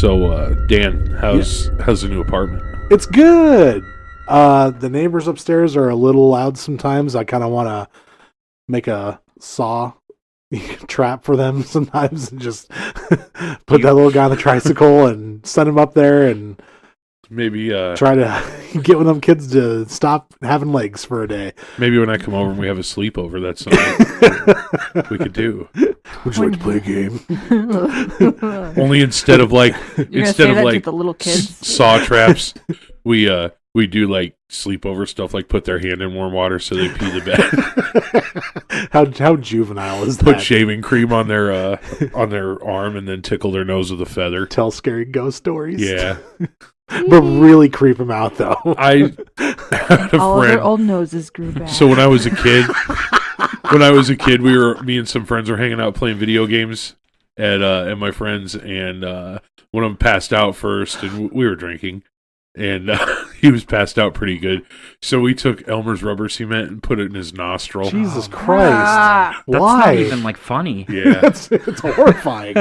So, Dan, how's the new apartment? It's good. The neighbors upstairs are a little loud sometimes. I kind of want to make a saw trap for them sometimes and just put that little guy on the tricycle and send him up there and maybe try to get one of them kids to stop having legs for a day. Maybe when I come over and we have a sleepover, that's something we could do. Would you like to play a game? Only instead of like the little kids saw traps, we do like sleepover stuff, like put their hand in warm water so they pee the bed. How juvenile is that? Put shaving cream on their arm and then tickle their nose with a feather. Tell scary ghost stories. Yeah. But really creep them out though. I had a all friend. their old noses grew back. So when I was a kid, me and some friends were hanging out playing video games at my friends, and one of them passed out first, and we were drinking, and he was passed out pretty good. So we took Elmer's rubber cement and put it in his nostril. Jesus Christ! That's Why? not even like funny. Yeah, it's horrifying.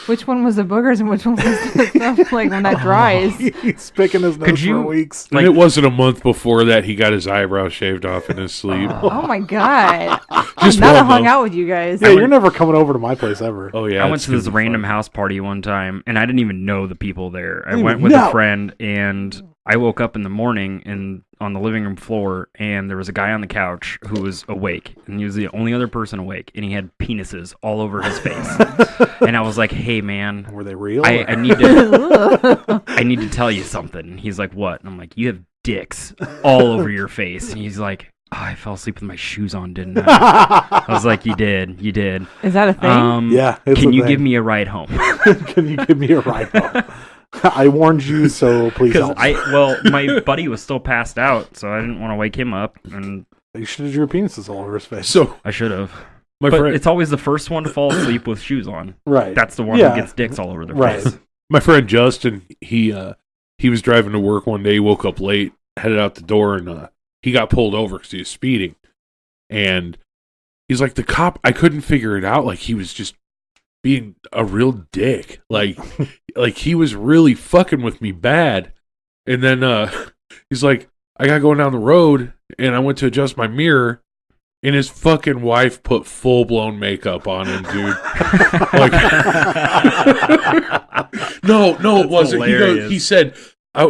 Which one was the boogers and which one was the stuff like when that dries? He's picking his nose for weeks. And it wasn't a month before that he got his eyebrows shaved off in his sleep. Oh my god! Just I've one, hung though. out with you guys. Yeah, you're never coming over to my place ever. Oh yeah, I went to this random house party one time, and I didn't even know the people there. I went with a friend, and I woke up in the morning and on the living room floor, and there was a guy on the couch who was awake, and he was the only other person awake, and he had penises all over his face. And I was like, "Hey, man, Were they real? I need to I need to tell you something." And he's like, "What?" And I'm like, "You have dicks all over your face." And he's like, "Oh, I fell asleep with my shoes on, didn't I?" I was like, you did. Is that a thing? Yeah. It's Can a you thing. give me a ride home? Can you give me a ride home? I warned you, so please Because help. my buddy was still passed out, so I didn't want to wake him up, and You should have drew penises all over his face. So I should have. my But friend, it's always the first one to fall asleep with shoes on. Right. That's the one Yeah. who gets dicks all over their Right. face. my friend Justin, he was driving to work one day. He woke up late, headed out the door, and he got pulled over because he was speeding. And he's like, the cop, I couldn't figure it out. Like, he was just being a real dick. Like he was really fucking with me bad. And then he's like, I got going down the road, and I went to adjust my mirror, and his fucking wife put full-blown makeup on him, dude. Like, no, it wasn't. He said,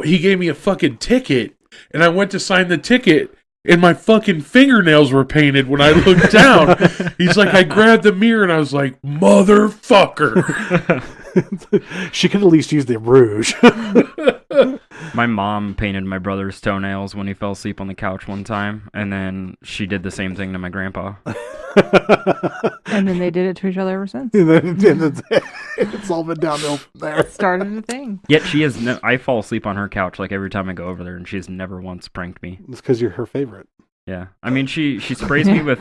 he gave me a fucking ticket, and I went to sign the ticket, and my fucking fingernails were painted when I looked down. He's like, I grabbed the mirror, and I was like, motherfucker. She could at least use the rouge. My mom painted my brother's toenails when he fell asleep on the couch one time, and then she did the same thing to my grandpa. And then they did it to each other ever since. It's all been downhill from there. Started a thing. Yet she has I fall asleep on her couch like every time I go over there, and she's never once pranked me. It's because you're her favorite. Yeah, I mean she sprays me with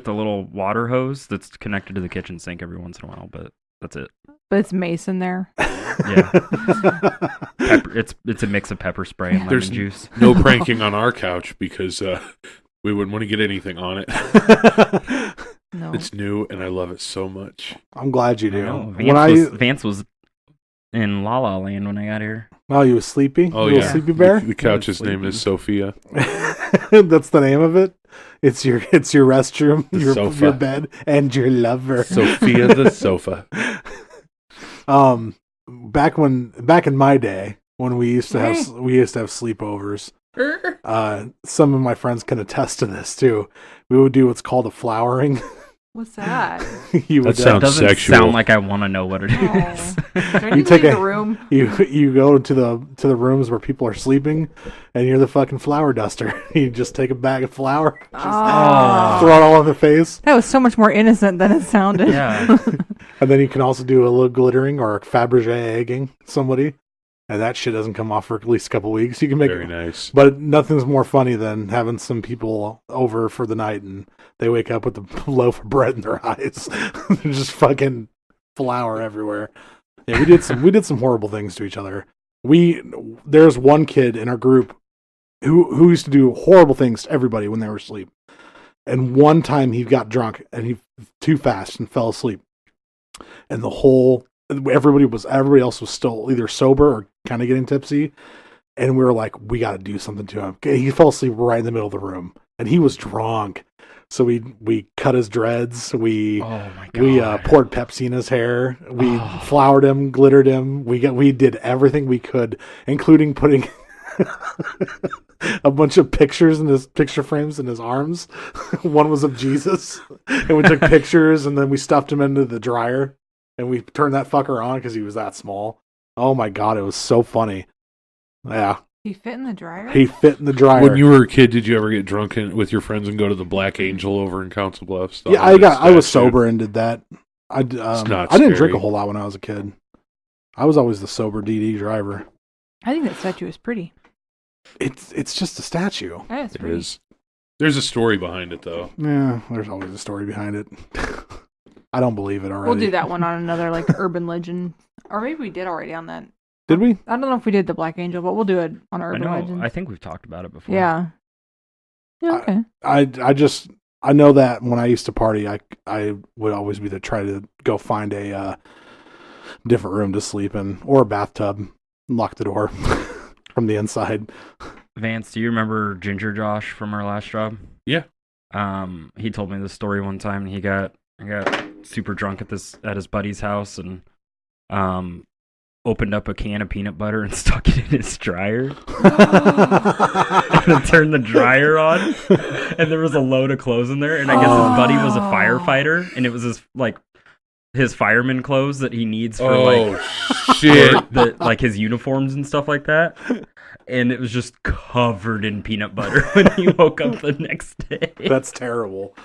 the little water hose that's connected to the kitchen sink every once in a while, but that's it. But it's Mason there. Yeah, it's a mix of pepper spray and lemon There's juice. no pranking on our couch because we wouldn't want to get anything on it. No. It's new, and I love it so much. I'm glad you I do. know. Vance was in La La Land when I got here. Oh, you was sleepy? Oh, Little yeah. sleepy bear? The couch's name is Sophia. That's the name of it? It's your restroom, The sofa. your bed, and your lover. Sophia the sofa. Back in my day when we used to have sleepovers, some of my friends can attest to this too. We would do what's called a flowering. What's that? You would That sounds Doesn't sexual. sound like I want to know what it is. Oh. Do I need You to take leave a- the room? you go to the rooms where people are sleeping, and you're the fucking flower duster. You just take a bag of flour, just throw it all in the face, That was so much more innocent than it sounded. Yeah. and then you can also do a little glittering or a Fabergé egging somebody, and that shit doesn't come off for at least a couple weeks. You can make Very nice. But nothing's more funny than having some people over for the night and they wake up with a loaf of bread in their eyes. There's just fucking flour everywhere. Yeah, we did some horrible things to each other. There's one kid in our group who used to do horrible things to everybody when they were asleep. And one time he got drunk and he too fast and fell asleep. And the whole everybody else was still either sober or kind of getting tipsy. And we were like, we got to do something to him. He fell asleep right in the middle of the room, and he was drunk. So we cut his dreads. We poured Pepsi in his hair. We flowered him, glittered him. We did everything we could, including putting a bunch of pictures in his picture frames in his arms. One was of Jesus, and we took pictures, and then we stuffed him into the dryer, and we turned that fucker on because he was that small. Oh my God, it was so funny. Yeah. He fit in the dryer? He fit in the dryer. When you were a kid, did you ever get drunk with your friends and go to the Black Angel over in Council Bluffs? Yeah, I was sober and did that. I didn't drink a whole lot when I was a kid. I was always the sober DD driver. I think that statue is pretty. It's just a statue. Yeah, it's It pretty. is. There's a story behind it, though. Yeah, there's always a story behind it. I don't believe it already. We'll do that one on another like urban legend. Or maybe we did already on that. Did we? I don't know if we did the Black Angel, but we'll do it on urban legends. I think we've talked about it before. Yeah. Yeah, okay. I know that when I used to party, I would always be to try to go find a different room to sleep in or a bathtub and lock the door from the inside. Vance, do you remember Ginger Josh from our last job? Yeah. He told me this story one time. He got super drunk at his buddy's house and opened up a can of peanut butter and stuck it in his dryer. And then turned the dryer on, and there was a load of clothes in there. And I guess his buddy was a firefighter, and it was his fireman clothes that he needs for shit. his uniforms and stuff like that. And it was just covered in peanut butter when he woke up the next day. That's terrible.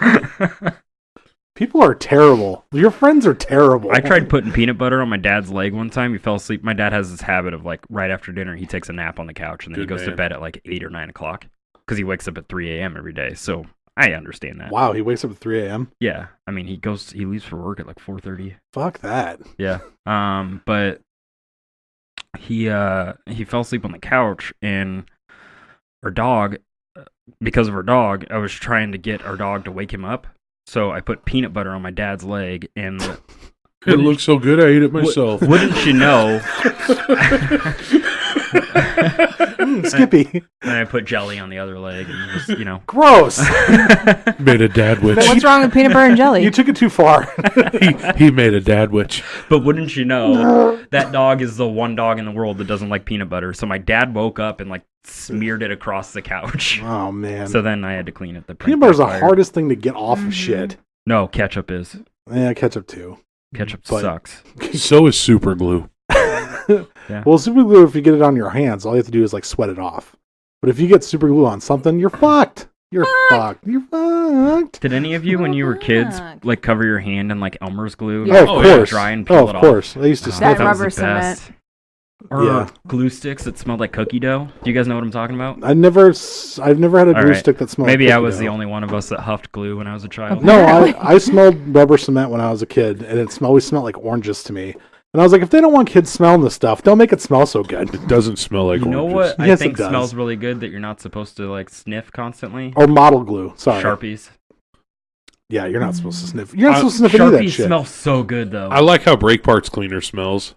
People are terrible. Your friends are terrible. I tried putting peanut butter on my dad's leg one time. He fell asleep. My dad has this habit of like right after dinner, he takes a nap on the couch and then he goes to bed at like 8 or 9 o'clock because he wakes up at 3 a.m. every day. So I understand that. Wow, he wakes up at 3 a.m.? Yeah. I mean, he leaves for work at like 4:30. Fuck that. Yeah. But he fell asleep on the couch, and our dog, because of our dog, I was trying to get our dog to wake him up. So I put peanut butter on my dad's leg, and it looked so good I ate it myself. Wouldn't you know? Skippy. And I put jelly on the other leg, and just, Gross. Made a dad witch. What's wrong with peanut butter and jelly? You took it too far. he made a dad witch. But wouldn't you know, that dog is the one dog in the world that doesn't like peanut butter. So my dad woke up and like smeared it across the couch. Oh man. So then I had to clean it. Peanut butter is the hardest thing to get off of shit. No, ketchup is. Yeah, ketchup too. Ketchup sucks. So is super glue. Yeah. Well, super glue, if you get it on your hands, all you have to do is like sweat it off. But if you get super glue on something, you're fucked. You're fucked. You're fucked. Did any of you, when you were kids, like cover your hand in like Elmer's glue? Yeah. Oh, of course. Dry and peel it off. Of course. I used to That sniff rubber it. cement. Or glue sticks that smelled like cookie dough. Do you guys know what I'm talking about? I've never had a glue stick that smelled Maybe like I cookie was dough. the only one of us that huffed glue when I was a child. No, I smelled rubber cement when I was a kid, and it always smelled like oranges to me. And I was like, if they don't want kids smelling this stuff, don't make it smell so good. It doesn't smell like You know oranges. what Yes, I think it does. smells really good that you're not supposed to like sniff constantly? Or model glue. Sorry. Sharpies. Yeah, you're not supposed to sniff. You're not supposed to sniff any of that Sharpies shit. smell so good though. I like how brake parts cleaner smells.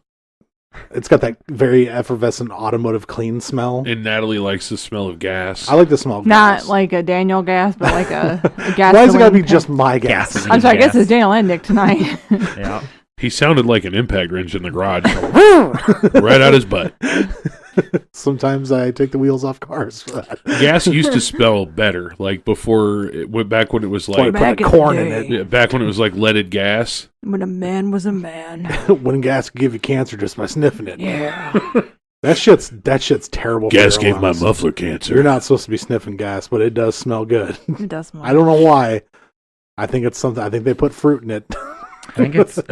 It's got that very effervescent automotive clean smell. And Natalie likes the smell of gas. I like the smell of Not gas. like a Daniel gas, but like a gas. Why does it gotta be just my gas? Gasoline. I'm sorry, I guess it's Daniel and Nick tonight. Yeah. He sounded like an impact wrench in the garage. Right out his butt. Sometimes I take the wheels off cars for that. Gas used to smell better. Like before, it went back when it was Why like... put Back that in the corn in day. it. Yeah, back when it was like leaded gas. When a man was a man. When gas can give you cancer just by sniffing it. Yeah. That shit's terrible. Gas for your gave my lungs. muffler cancer. You're not supposed to be sniffing gas, but it does smell good. It does smell. I don't know why. I think it's something. I think they put fruit in it. I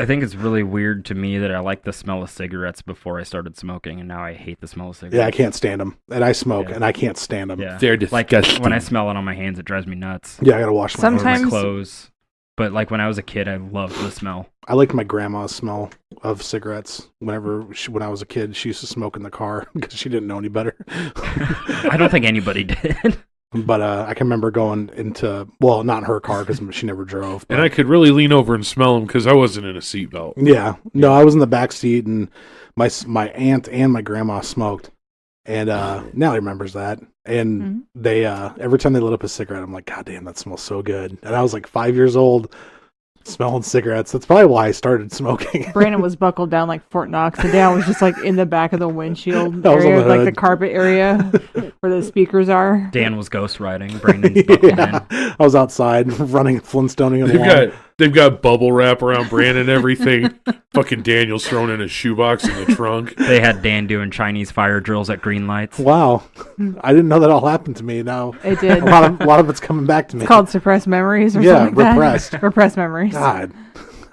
think it's really weird to me that I like the smell of cigarettes before I started smoking, and now I hate the smell of cigarettes. Yeah, I can't stand them, and I smoke, Yeah. and I can't stand them. Yeah. They're Like disgusting. when I smell it on my hands, it drives me nuts. Yeah, I gotta wash my Or Sometimes- my clothes. But like when I was a kid, I loved the smell. I liked my grandma's smell of cigarettes. When I was a kid, she used to smoke in the car because she didn't know any better. I don't think anybody did. But I can remember going into, well, not her car because she never drove. And I could really lean over and smell them because I wasn't in a seatbelt. Yeah. No, I was in the back seat, and my aunt and my grandma smoked. And Natalie remembers that. And they every time they lit up a cigarette, I'm like, God damn, that smells so good. And I was like 5 years old smelling cigarettes. That's probably why I started smoking. Brandon was buckled down like Fort Knox, and Dan was just like in the back of the windshield I was on area, the like hood. the carpet area where the speakers are. Dan was ghost riding. Brandon's buckled in. I was outside running Flintstoning on the lawn. They've got bubble wrap around Brandon and everything. Fucking Daniel's thrown in a shoebox in the trunk. They had Dan doing Chinese fire drills at green lights. Wow. I didn't know that all happened to me. Now It did. a lot of it's coming back to me. It's called suppressed memories or Yeah, something like repressed. that. Repressed memories. God,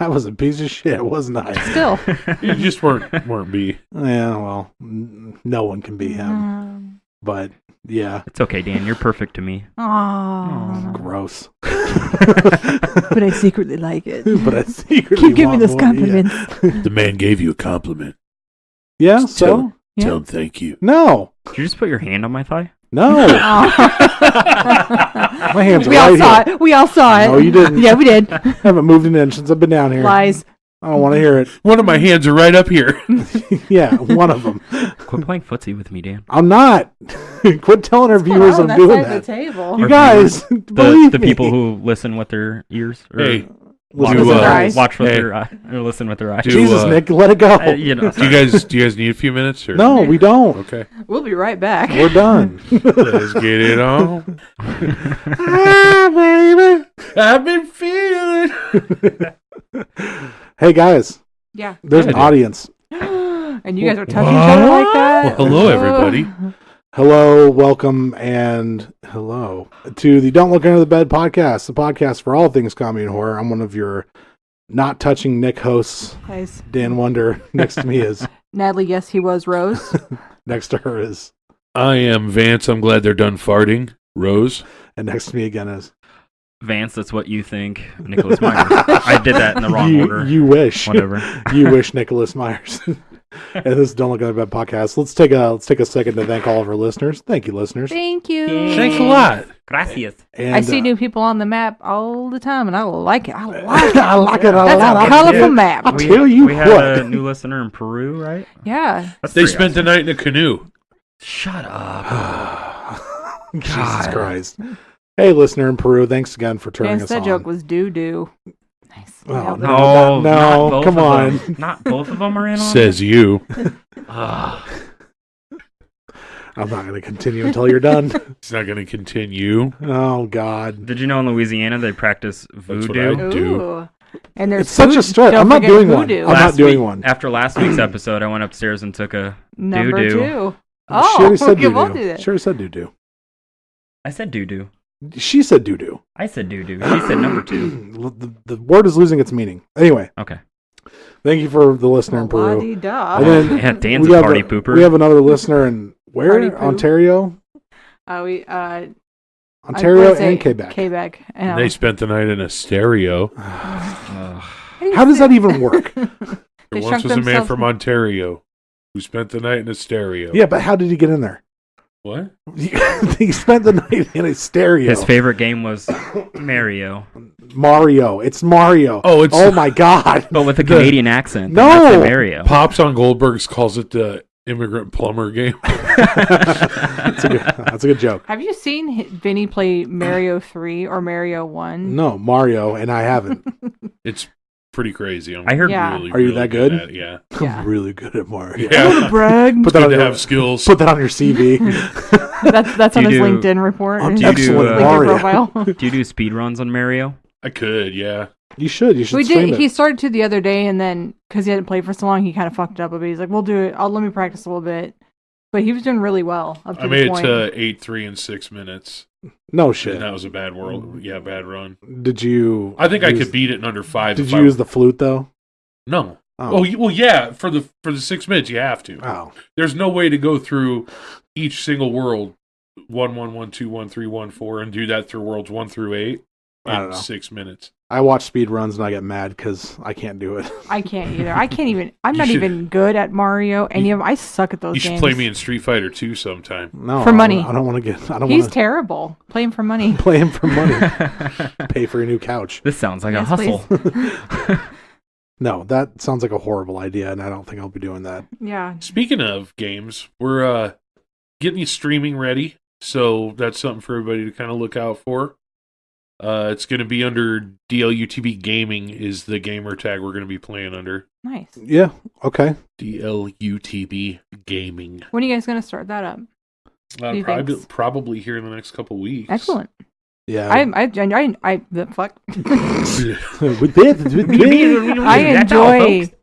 I was a piece of shit, wasn't I? Still. You just weren't me. Yeah, well, no one can be him. But yeah, It's okay, Dan. You're perfect to me. Aww. gross. But I secretly like it. But I secretly Keep giving me want those more, compliments. The man gave you a compliment. Yeah, so Yeah. Tell him thank you. no, Did you just put your hand on my thigh? no, Aw. my hands are We all right saw here. it. We all saw it. No, you didn't. Yeah, we did. I haven't moved an inch since I've been down here. Lies. I don't want to hear it. One of my hands are right up here. Yeah, one of them. Quit playing footsie with me, Dan. I'm not. Quit telling our viewers I'm doing that. table. You Our guys, believe The me. people who listen with their ears. Or Hey, Listen do, with their eyes. watch with Hey. their eye, or listen with their eyes. Do- Jesus, Nick, let it go. You know, do you guys need a few minutes? Or? No, we don't. Okay. We'll be right back. We're done. Let's get it on. Ah, baby. I've been feeling. Hey guys, Yeah. there's Yeah, an dude. audience. And you guys are touching each other like that? Well, hello, everybody. Hello, welcome, and hello to the Don't Look Under the Bed podcast, the podcast for all things comedy and horror. I'm one of your not touching Nick hosts, Guys. Dan Wonder. Next to me is, Natalie, yes, he was Rose. next to her is, I am Vance. I'm glad they're done farting. Rose. and next to me again is. Vance, that's what you think. Nicholas Myers. I did that in the wrong order. You wish. Whatever. You wish, Nicholas Myers. And this is Don't Look Under the Bed podcast. Let's take a second to thank all of our listeners. Thank you, listeners. Thank you. Thanks a lot. Gracias. And, I see new people on the map all the time, and I like it. I like it. I like it a That's lot. a colorful Yeah. map. I'll tell you we had what. a new listener in Peru, right? Yeah. That's They pretty spent the awesome. night in a canoe. Shut up. Jesus God. Christ. Hey, listener in Peru, thanks again for turning Vance, us that on. joke was doo-doo. Nice. Oh, Yeah, No, No, not both come of on. them. Not both of them are in on Says you. it? Ugh. I'm not going to continue until you're done. It's not going to continue. Oh, God. Did you know in Louisiana they practice That's what voodoo? I do. Ooh. And there's It's such a food- stretch. don't I'm not forget doing one. voodoo. I'm not doing week, one. After last week's episode, I went upstairs and took a Number doo-doo. 2. Oh, she already said we can both do doo-doo. that. She already said doo-doo. I said doo-doo. She said doo-doo. I said doo-doo. She said number 2. The word is losing its meaning. Anyway, Okay. thank you for the listener in Peru. La-di-da. And then Yeah, Dan's we a have party pooper. We have another listener in Party where? poo. Ontario? Ontario and Quebec. Quebec. And they spent the night in a stereo. Ugh. How does that even work? There They once shrunk was a man themselves- from Ontario who spent the night in a stereo. Yeah, but how did he get in there? What? He spent the night in a stereo. His favorite game was Mario, Mario. It's Mario. Oh, it's Oh my God. but with a The- Canadian accent. No! That's the Mario. Pops on Goldberg's calls it the immigrant plumber game. That's a good joke. Have you seen Vinny play Mario 3 or Mario 1? No, Mario, and I haven't. It's pretty crazy. I heard- Yeah. really, Are you really that good? at it. Yeah. Yeah. I'm really good at Mario. Yeah. Brag. Put that Good on to your have skills. put that on your CV. That's on Do his you do- LinkedIn report. I'm his excellent at LinkedIn Mario. profile. Do you do speed runs on Mario? I could, yeah. You should. You should We stream did. it. He started to the other day, and then because he hadn't played for so long, he kind of fucked it up a bit. He's like, "We'll do it. Let me practice a little bit." But he was doing really well up to I the made it point. to 8, 3, and 6 minutes. No And shit. that was a bad world. Yeah, bad run. Did you? I think I use- could beat it in under 5. Did if you I- use the flute though? No. Oh. Well, yeah. For the 6 minutes, you have to. Oh. There's no way to go through each single world 1, 1, 1, 2, 1, 3, 1, 4 and do that through worlds 1 through 8 I don't in know. 6 minutes. I watch speed runs and I get mad because I can't do it. I can't either. I can't even. I'm You not should- even good at Mario. Any of them. I suck at those You games. should play me in Street Fighter 2 sometime. No, For money. I don't want to get. I don't He's want to terrible. Play him for money. play him for money. Pay for a new couch. This sounds like Yes, a hustle. No, that sounds like a horrible idea, and I don't think I'll be doing that. Yeah. Speaking of games, we're getting you streaming ready, so that's something for everybody to kind of look out for. It's going to be under DLUTB Gaming is the gamer tag we're going to be playing under. Nice. Yeah. Okay. DLUTB Gaming. When are you guys gonna start that up? Do you think? Probably here in the next couple weeks. Excellent. Yeah. The fuck.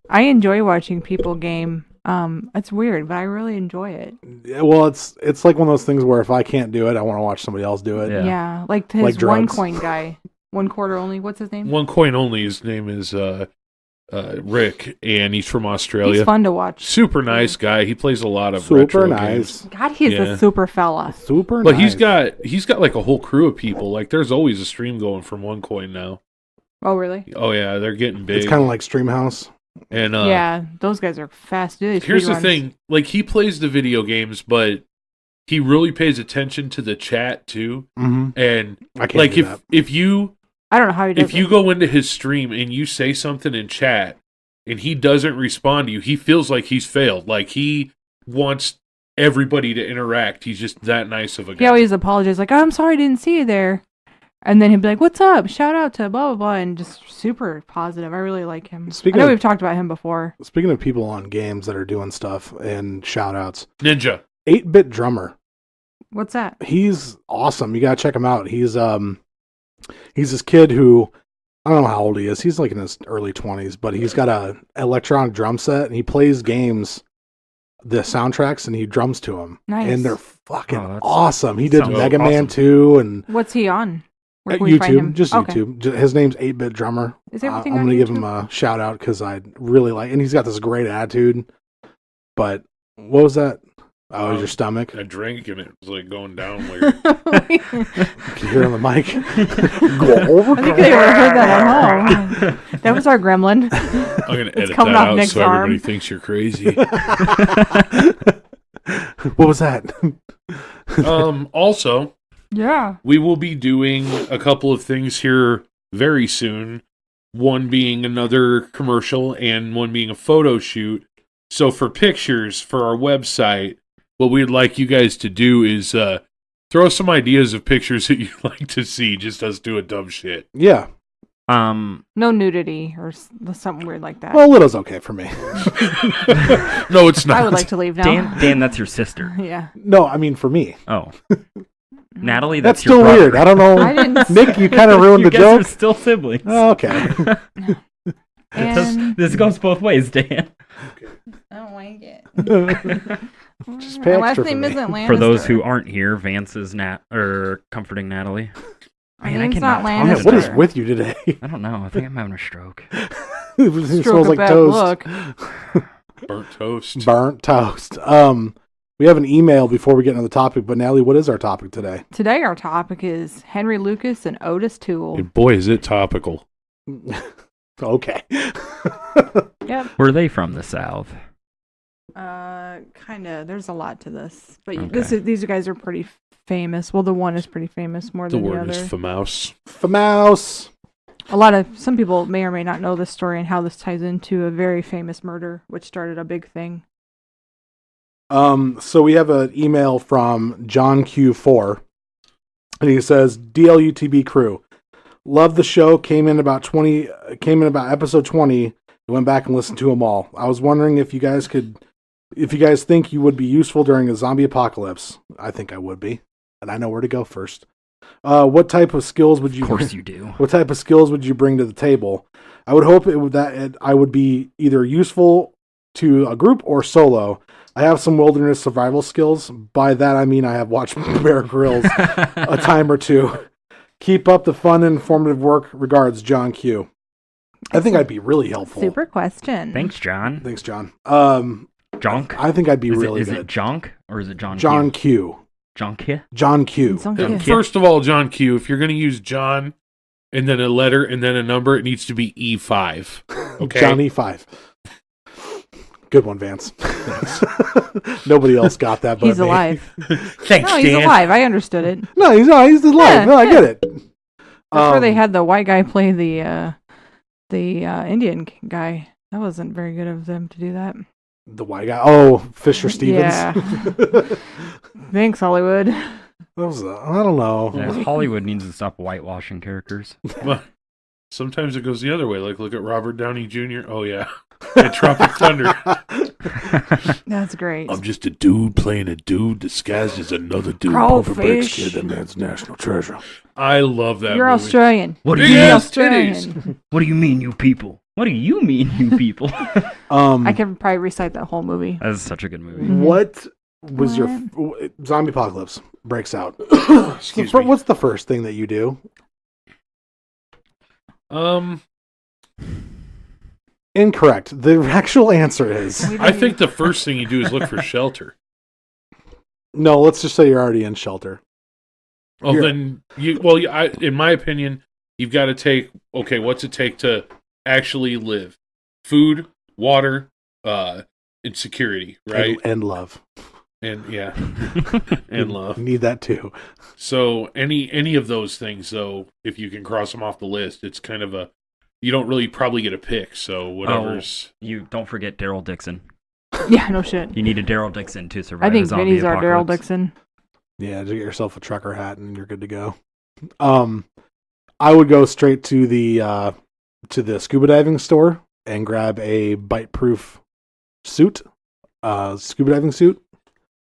I enjoy watching people game. It's weird, but I really enjoy it. Yeah, well, it's like one of those things where if I can't do it, I want to watch somebody else do it. Yeah. Yeah, like his Like one drugs. coin guy, 1 quarter only. What's his name? One coin only. His name is Rick, and he's from Australia. He's fun to watch. Super nice guy. He plays a lot of Super retro nice. games. God, he's Yeah. a super fella. Super But nice. he's got like a whole crew of people. Like there's always a stream going from One Coin now. Oh, really? Oh yeah, they're getting big. It's kind of like Streamhouse. And Yeah, those guys are fast. Dude, here's the thing: like he plays the video games, but he really pays attention to the chat too. Mm-hmm. And I can't like do that. if you I don't know how he does if you it. go into his stream and you say something in chat and he doesn't respond to you, he feels like he's failed. Like he wants everybody to interact. He's just that nice of a guy. He always apologizes, like, "I'm sorry, I didn't see you there," and then he'd be like, "What's up? Shout out to blah blah blah," and just super positive. I really like him. Speaking I know of- we've talked about him before. Speaking of people on games that are doing stuff and shout outs, Ninja. 8-Bit Drummer. What's that? He's awesome. You gotta check him out. He's this kid who I don't know how old he is. He's like in his early 20s, but he's got a electronic drum set and he plays games, the soundtracks, and he drums to them. Nice. And they're fucking Oh, that's- awesome. He did sounds Mega Man awesome. 2 and What's he on? Where at can we find YouTube, him? just Okay. YouTube. His name's 8-Bit Drummer. Is everything I'm on gonna give YouTube? him a shout out because I really like, and he's got this great attitude. But what was that? Oh, it was your stomach. I drank and it was like going down weird. I Can you hear it on the mic? think they would have heard that at home. That was our gremlin. I'm gonna edit coming that off out Nick's so everybody arm. thinks you're crazy. What was that? Also, Yeah. we will be doing a couple of things here very soon. One being another commercial and one being a photo shoot. So for pictures for our website, what we'd like you guys to do is throw some ideas of pictures that you'd like to see, just us doing dumb shit. Yeah. No nudity or something weird like that. Well, Little's okay for me. No, it's not. I would like to leave now. Dan, that's your sister. Yeah. No, I mean for me. Oh, Natalie, That's your still brother. weird. I don't know. I didn't. Nick, you kind of ruined You the guys are joke. still siblings. Oh, okay. And This goes both ways, Dan. I don't like it. Just pay My last extra for name me. isn't Lannister. For those who aren't here, Vance is comforting Natalie. My Man, I name's cannot not talk Yeah, Lannister. about what is with you today? I don't know. I think I'm having a stroke. It Stroke smells of like bad toast. luck. Burnt toast. Burnt toast. We have an email before we get into the topic, but Natalie, what is our topic today? Today our topic is Henry Lucas and Otis Toole. And boy, is it topical. Okay. Yep. Were they from the South? Kind of. There's a lot to this, but Okay. these guys are pretty famous. Well, the one is pretty famous more The than the word is other. FAMOUS. Famouse. Some people may or may not know this story and how this ties into a very famous murder, which started a big thing. So we have an email from John Q4, and he says, "DLUTB crew, love the show. Came in about episode 20. And went back and listened to them all. I was wondering if you guys think you would be useful during a zombie apocalypse. I think I would be, and I know where to go first. What type of skills would you? Of course you do. What type of skills would you bring to the table? I would hope I would be either useful to a group or solo. I have some wilderness survival skills. By that I mean I have watched Bear Grylls a time or two. Keep up the fun and informative work. Regards, John Q." I think I'd be really helpful. Super question. Thanks, John. Thanks, John. Jonk? I think I'd be Is really it good. Jonk or is it John? John Q? Q. Jonk? John Q. It's on And Q. first of all, John Q, if you're going to use John, and then a letter, and then a number. It needs to be E5. Okay, John E5. Good one, Vance. Nobody else got that. But He's me. alive. Thanks, No, he's Dan. alive. I understood it. No, he's alive. Yeah, no, I yeah. get it. That's where they had the white guy play the Indian guy. That wasn't very good of them to do that. The white guy. Oh, Fisher Stevens. Yeah. Thanks, Hollywood. That was, I don't know. Yeah, Hollywood needs to stop whitewashing characters. Well, sometimes it goes the other way. Like, look at Robert Downey Jr. Oh, yeah. And Tropic Thunder. That's great. I'm just a dude playing a dude disguised as another dude. Crawfish. Kid, that man's national treasure. I love that You're movie. Australian. What do Big you mean? ass Australian. titties. What do you mean, you people? What do you mean, you people? I can probably recite that whole movie. That is such a good movie. What was your zombie apocalypse breaks out? Excuse me. What's the first thing that you do? Incorrect. The actual answer is I think the first thing you do is look for shelter. no. Let's just say you're already in shelter. Oh, You're- then in my opinion, you've got to take. Okay, what's it take to actually live? Food, water, and security, right? And love. And yeah, and love. Need that too. So any of those things, though, if you can cross them off the list, it's kind of you don't really probably get a pick. So whatever's. You don't forget Daryl Dixon. Yeah, no shit. You need a Daryl Dixon to survive. I think a zombie Vinny's our Daryl apocalypse. Dixon. Yeah, just get yourself a trucker hat and you're good to go. I would go straight to the scuba diving store and grab a bite-proof suit, scuba diving suit.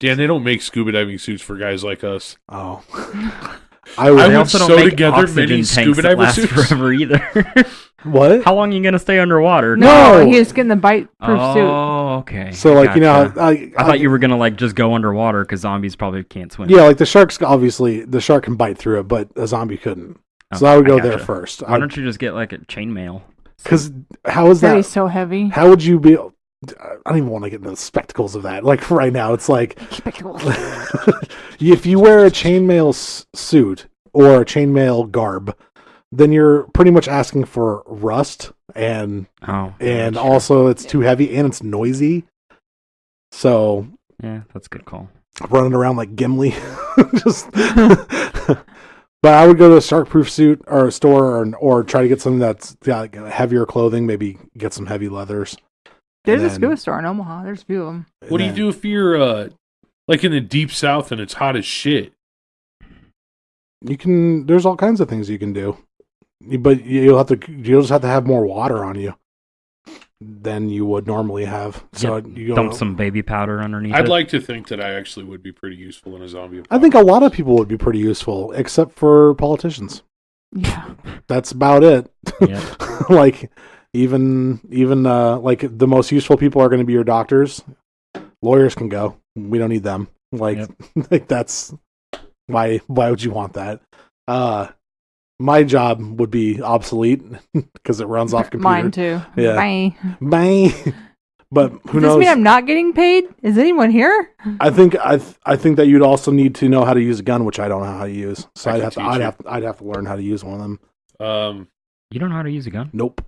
Dan, they don't make scuba diving suits for guys like us. Oh, I would. would They also don't sew make together oxygen many tanks scuba that diver last suits. forever either. What? How long are you gonna stay underwater? No, he's getting the bite-proof suit. Oh, okay. So like you know, Gotcha. how, I thought you were gonna like just go underwater because zombies probably can't swim. Yeah, like the sharks. Obviously, the shark can bite through it, but a zombie couldn't. So Okay, I would go gotcha. there first. Why don't you just get like a chainmail? Because how is That that? is so heavy. How would you be? I don't even want to get into the spectacles of that. Like right now, it's like Spectacles. if you wear a chainmail suit or a chainmail garb, then you're pretty much asking for rust and Sure. also it's too heavy and it's noisy. So Yeah, that's a good call. running around like Gimli, just. But I would go to a shark-proof suit or a store or try to get something that's got like heavier clothing. Maybe get some heavy leathers. There's And a scuba store in Omaha. There's a few of them. What do you do if you're like in the deep south and it's hot as shit? You can. There's all kinds of things you can do, but you'll just have to have more water on you than you would normally have. So you Dump some baby powder underneath I'd it. like to think that I actually would be pretty useful in a zombie I think a lot of people would be pretty useful, except for politicians. Yeah. That's about it. Yeah. Like even like the most useful people are going to be your doctors. Lawyers can go. We don't need them. Like Yep. like that's why would you want that? My job would be obsolete because it runs off computer. Mine too. Yeah. Bye. Bang. But who Does this knows? mean I'm not getting paid? Is anyone here? I think that you'd also need to know how to use a gun, which I don't know how to use. So I I'd can have to teach I'd have to learn how to use one of them. You don't know how to use a gun? Nope.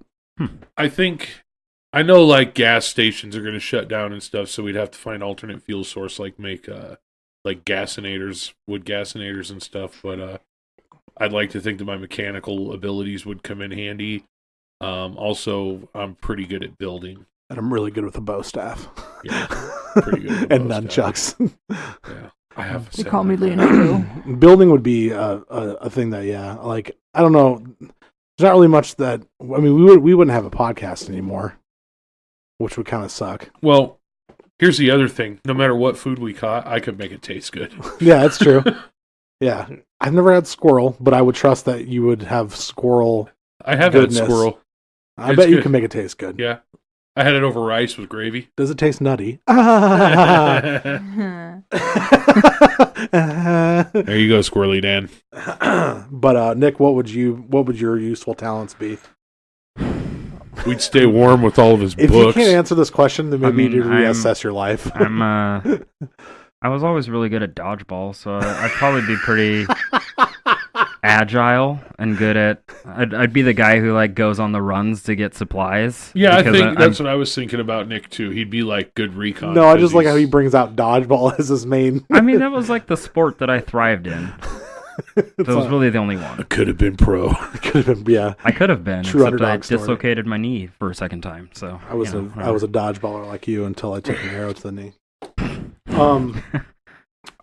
I know like gas stations are going to shut down and stuff, so we'd have to find alternate fuel source, like make like gasinators, wood gasinators and stuff. But I'd like to think that my mechanical abilities would come in handy. Also, I'm pretty good at building. And I'm really good with a bow staff. Yeah, pretty good with a and bow nunchucks. Yeah, I have. They call me Leonardo. Building would be a thing that like I don't know. There's not really much that I mean we wouldn't have a podcast anymore, which would kind of suck. Well, here's the other thing: no matter what food we caught, I could make it taste good. Yeah, that's true. Yeah, I've never had squirrel, but I would trust that you would have squirrel. I have Goodness. had squirrel. I It's bet you good. can make it taste good. Yeah, I had it over rice with gravy. Does it taste nutty? There you go, Squirrely Dan. But Nick, what would your useful talents be? We'd stay warm with all of his If you books. can't answer this question, then maybe you need to I'm- reassess your life. I was always really good at dodgeball, so I'd probably be pretty agile and good at. I'd be the guy who like goes on the runs to get supplies. Yeah, I because think that's what I was thinking about Nick too. He'd be like good recon. No, I just like how he brings out dodgeball as his main. I mean, that was like the sport that I thrived in. That was really the only one. I could have been pro. Could have been, yeah. I could have been, True except I underdog story. dislocated my knee for a second time. So I was whatever. a dodgeballer like you until I took an arrow to the knee.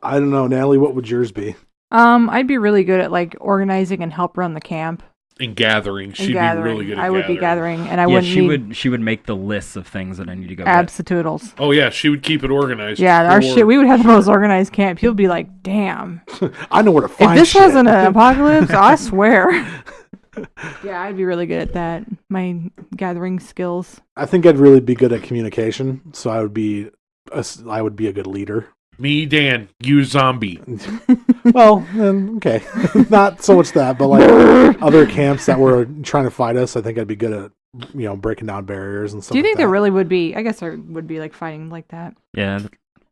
I don't know, Natalie. What would yours be? I'd be really good at like organizing and help run the camp. In gathering, And she'd gathering. be really good at I would be gathering, and I Yeah, wouldn't need she would make the lists of things that I need to go get. abs-toodles. Oh yeah, she would keep it organized. Yeah, our for- shit. We would have the most organized camp. People would be like, "Damn, I know where to if find this shit. wasn't an apocalypse, I swear." Yeah, I'd be really good at that. My gathering skills. I think I'd really be good at communication, so I would be a good leader. Me, Dan, you zombie. Well, then, okay. Not so much that, but like other camps that were trying to fight us, I think I'd be good at, breaking down barriers and stuff. Do you think like there that. really would be? I guess there would be like fighting like that. Yeah,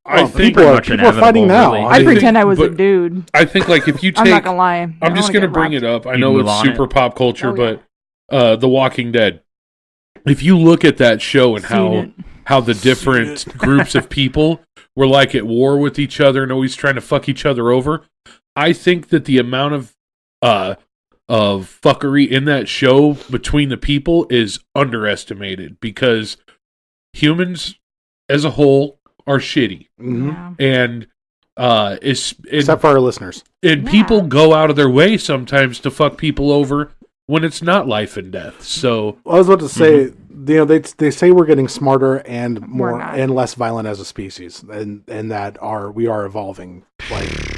I Well, think people are inevitable, fighting now. really. I I'd think- pretend I was a but- dude. I think like if you take I'm not gonna lie. I'm just going to bring it up. I You'd know move it's on super it. pop culture, Oh, yeah. but The Walking Dead. If you look at that show and how the different groups of people were like at war with each other and always trying to fuck each other over, I think that the amount of fuckery in that show between the people is underestimated because humans as a whole are shitty. Mhm. Yeah. And Except for our listeners. and Yeah. people go out of their way sometimes to fuck people over when it's not life and death. So I was about to say, they say we're getting smarter and more not. and less violent as a species, and that we are evolving.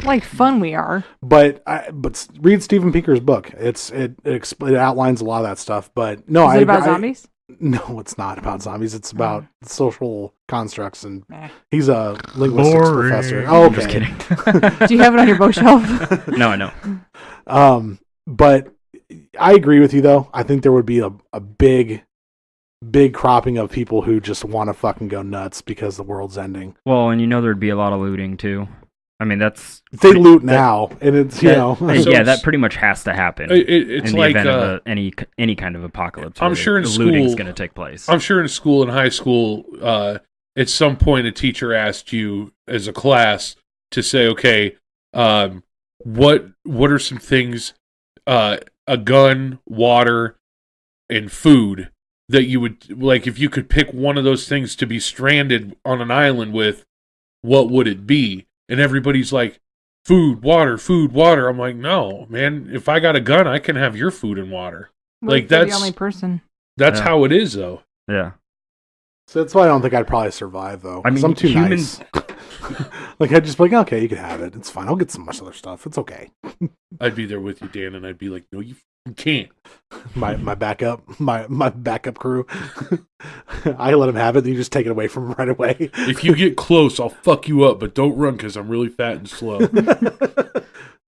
Like fun we are. But read Steven Pinker's book. It outlines a lot of that stuff. But no, Is it about zombies? No, it's not about zombies. It's about social constructs, and Eh. he's a linguistics Boring. professor. Oh, okay. I'm just kidding. Do you have it on your bookshelf? No, I know. But I agree with you though. I think there would be a big cropping of people who just want to fucking go nuts because the world's ending. Well, and there'd be a lot of looting too. I mean, They loot now, and it's So yeah, that pretty much has to happen it's in the like event of any kind of apocalypse. I'm where sure in the looting's school- going to take place. I'm sure in school and high school, at some point a teacher asked you as a class to say, okay, what are some things, a gun, water, and food that you would like if you could pick one of those things to be stranded on an island with, what would it be? And everybody's like, food, water. I'm like, no, man, if I got a gun, I can have your food and water. What Like, if you're that's- the only person. That's Yeah. how it is, though. Yeah. So that's why I don't think I'd probably survive though. I 'cause mean, I'm too humans- nice. Like I'd just be like, okay, you can have it. It's fine. I'll get some much other stuff. It's okay. I'd be there with you, Dan, and I'd be like, no, you can't. My backup crew. I let him have it. Then you just take it away from him right away. If you get close, I'll fuck you up, but don't run because I'm really fat and slow.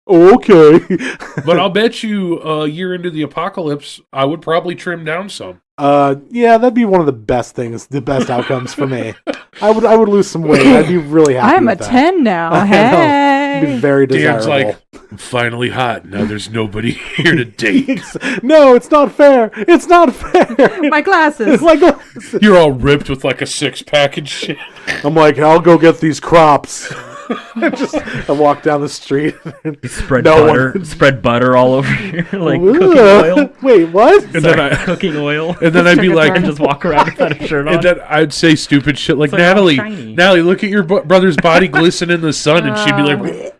Okay. But I'll bet you a year into the apocalypse, I would probably trim down some. Yeah, that'd be one of the best things, the best outcomes for me. I would lose some weight. I'd be really happy. I'm a with that. 10 now. I know. It'd be Hey. very Dan's desirable. like, I'm finally hot. Now there's nobody here to date. No, it's not fair. It's not fair. My glasses. Like, You're all ripped with like a 6-pack and shit. I'm like, I'll go get these crops. I walk down the street. Spread No butter, one- spread butter all over here, like Ugh. cooking oil. Wait, what? And then I Cooking oil. and then I'd be Sugar like, And just walk around without a shirt on. and then I'd say stupid shit like, It's like all Natalie, shiny. look at your brother's body glisten in the sun, and she'd be like,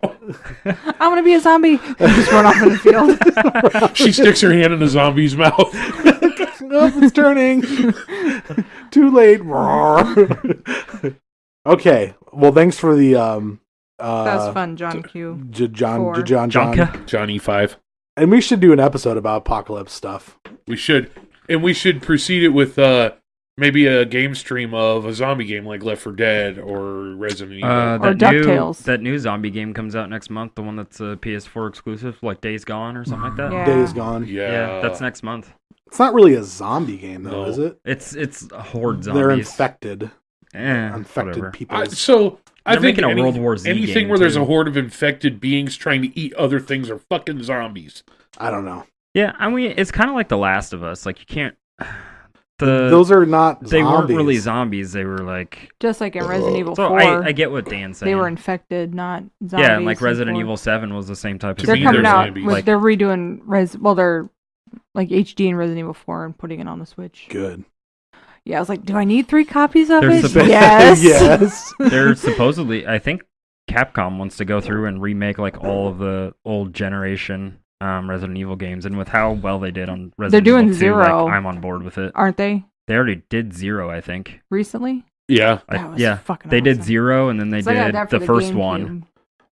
I want to be a zombie. And just run off in the field. she sticks her hand in a zombie's mouth. Oh, it's turning. Too late. Okay. Well, thanks for the That was fun, John Q. Four. John. Jonka. John E5. And we should do an episode about apocalypse stuff. We should, and we should precede it with maybe a game stream of a zombie game like Left 4 Dead or Resident Evil. Or DuckTales. That new zombie game comes out next month. The one that's a PS4 exclusive, like Days Gone or something like that. Yeah. Days Gone. yeah, that's next month. It's not really a zombie game, though, No. is it? It's horde zombies. They're infected. Infected Infected whatever. people. So They're making a World War Z anything game, where there's too. a horde of infected beings trying to eat other things are fucking zombies. I don't know. Yeah, I mean, it's kind of like The Last of Us. Like, you can't... Those are not They zombies. weren't really zombies. They were like... Just like in Resident Evil So 4. I get what Dan's saying. They were infected, not zombies. Yeah, and like Resident in 4. Evil 7 was the same type of To They're me, thing. coming they're out. zombies. They're redoing they're like HD in Resident Evil 4 and putting it on the Switch. Good. Yeah, I was like, do I need 3 copies of They're it? supposed- Yes. Yes. They're supposedly... I think Capcom wants to go through and remake like all of the old generation Resident Evil games. And with how well they did on Resident doing Evil 2, Zero. like, I'm on board with it. Aren't they? They already did 0, I think. Recently? Yeah. That was Yeah, fucking they did awesome. 0, and then they 'Cause I got did that for the first GameCube. one,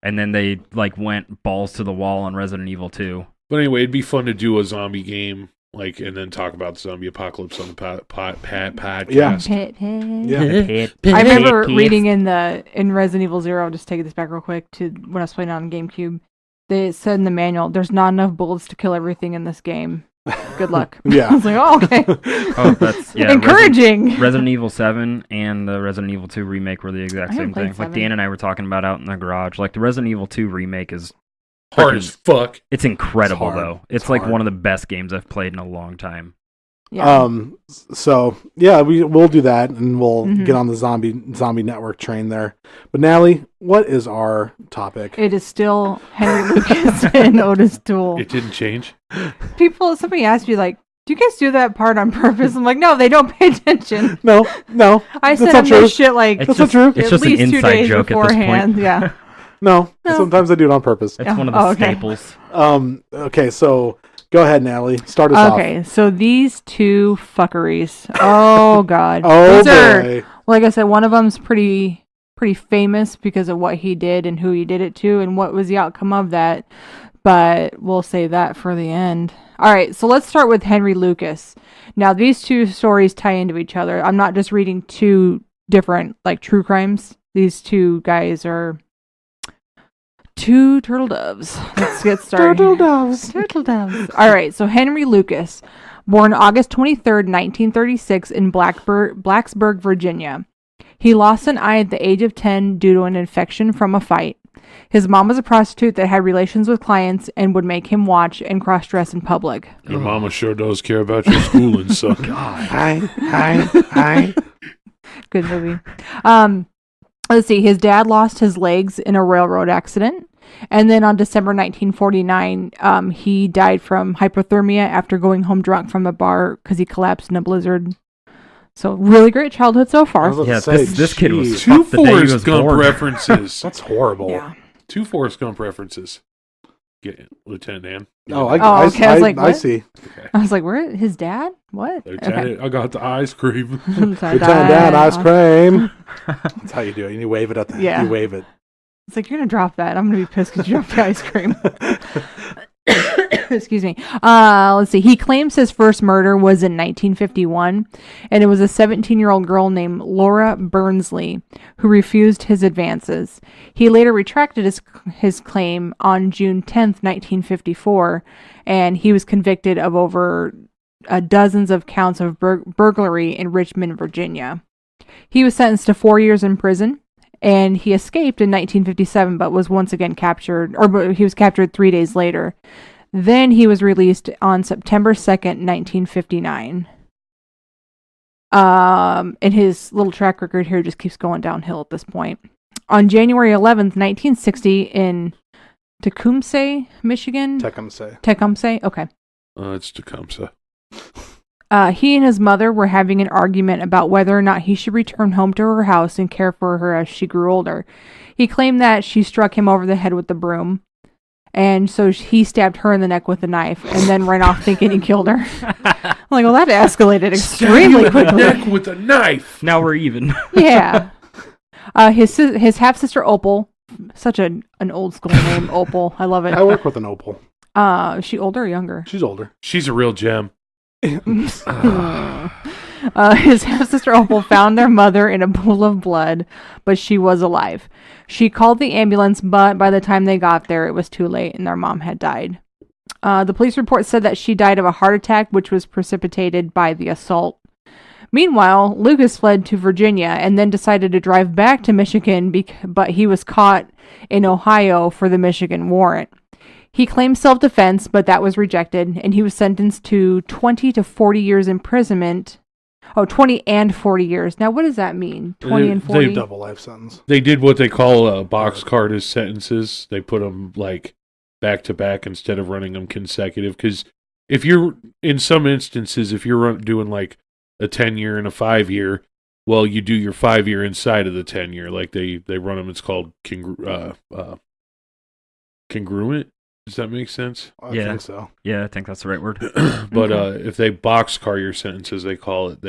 and then they like went balls to the wall on Resident Evil 2. But anyway, it'd be fun to do a zombie game, like, and then talk about zombie apocalypse on the podcast. Yeah. Pit, pit. Yeah. I remember reading in Resident Evil 0, just taking this back real quick to when I was playing on GameCube, they said in the manual, there's not enough bullets to kill everything in this game. Good luck. Yeah. I was like, oh, okay. Oh, that's Encouraging. Resident Evil 7 and the Resident Evil 2 remake were the exact I haven't same played thing. Like 7. Dan and I were talking about out in the garage. Like the Resident Evil 2 remake is Hard as fuck. it's incredible It's hard. though. It's It's like hard. one of the best games I've played in a long time. Yeah. So yeah, we'll do that, and we'll Mhm. get on the zombie network train there. But Natalie, what is our topic? It is still Henry Lucas and Otis Toole. It didn't change. Somebody asked me, like, do you guys do that part on purpose? I'm like, no, they don't pay attention. No, I That's send not them true. this shit like It's That's just, not true. It's at just an least 2 inside days joke at this beforehand. point. Yeah. no. No. Sometimes I do it on purpose. It's one of the Oh, okay. staples. Okay, so go ahead, Natalie. Start us off. Okay, so these 2 fuckeries. Oh, God. Oh These are, boy. like I said, one of them's pretty famous because of what he did and who he did it to and what was the outcome of that. But we'll save that for the end. All right, so let's start with Henry Lucas. Now, these 2 stories tie into each other. I'm not just reading 2 different, like, true crimes. These 2 guys are 2 turtle doves. Let's get started. Turtle doves. Turtle doves. All right, so Henry Lucas, born August 23rd, 1936 in Blacksburg, Virginia. He lost an eye at the age of 10 due to an infection from a fight. His mom was a prostitute that had relations with clients and would make him watch and cross-dress in public. Your mama sure does care about your schooling, son. Hi. Good movie. Let's see. His dad lost his legs in a railroad accident. And then on December 1949, he died from hypothermia after going home drunk from a bar because he collapsed in a blizzard. So really great childhood so I far. was about Yeah, to say, this kid was jeez. 2 fucked the day he Forrest was Gump born. references. That's horrible. Yeah. 2 Forrest Gump references. Get it, Lieutenant Dan. Oh, okay. I was like, I what? see. I was like, where? His dad? What? Lieutenant, I got the ice cream. Lieutenant Dan, ice cream. That's how you do it. You wave it at the. Yeah. You wave it. It's like, you're going to drop that. I'm going to be pissed because you dropped the ice cream. Excuse me. Let's see. He claims his first murder was in 1951, and it was a 17-year-old girl named Laura Burnsley who refused his advances. He later retracted his claim on June 10th, 1954, and he was convicted of over dozens of counts of burglary in Richmond, Virginia. He was sentenced to 4 years in prison, and he escaped in 1957, but was once again captured, or he was captured 3 days later. Then he was released on September 2nd, 1959. And his little track record here just keeps going downhill at this point. On January 11th, 1960, in Tecumseh, Michigan. Tecumseh? Okay. It's Tecumseh. He and his mother were having an argument about whether or not he should return home to her house and care for her as she grew older. He claimed that she struck him over the head with the broom, and so he stabbed her in the neck with a knife and then ran off thinking he killed her. I'm like, well, that escalated extremely quickly. Neck with a knife. Now we're even. Yeah. His half-sister Opal, such an old school name, Opal. I love it. I work with an Opal. Is she older or younger? She's older. She's a real gem. His half-sister Opal found their mother in a pool of blood, but she was alive. She called the ambulance, but by the time they got there, it was too late and their mom had died. The police report said that she died of a heart attack, which was precipitated by the assault. Meanwhile, Lucas fled to Virginia and then decided to drive back to Michigan, but he was caught in Ohio for the Michigan warrant. He claimed self-defense, but that was rejected, and he was sentenced to 20 to 40 years imprisonment. Oh, 20 and 40 years. Now, what does that mean? 20 and 40? Double life sentence. They did what they call a box card as sentences. They put them like back to back instead of running them consecutive. Because if you're, in some instances, if you're doing like a 10-year and a 5-year, well, you do your 5-year inside of the 10-year. Like they run them. It's called congruent. Does that make sense? I think so. Yeah, I think that's the right word. But if they boxcar your sentences, they call it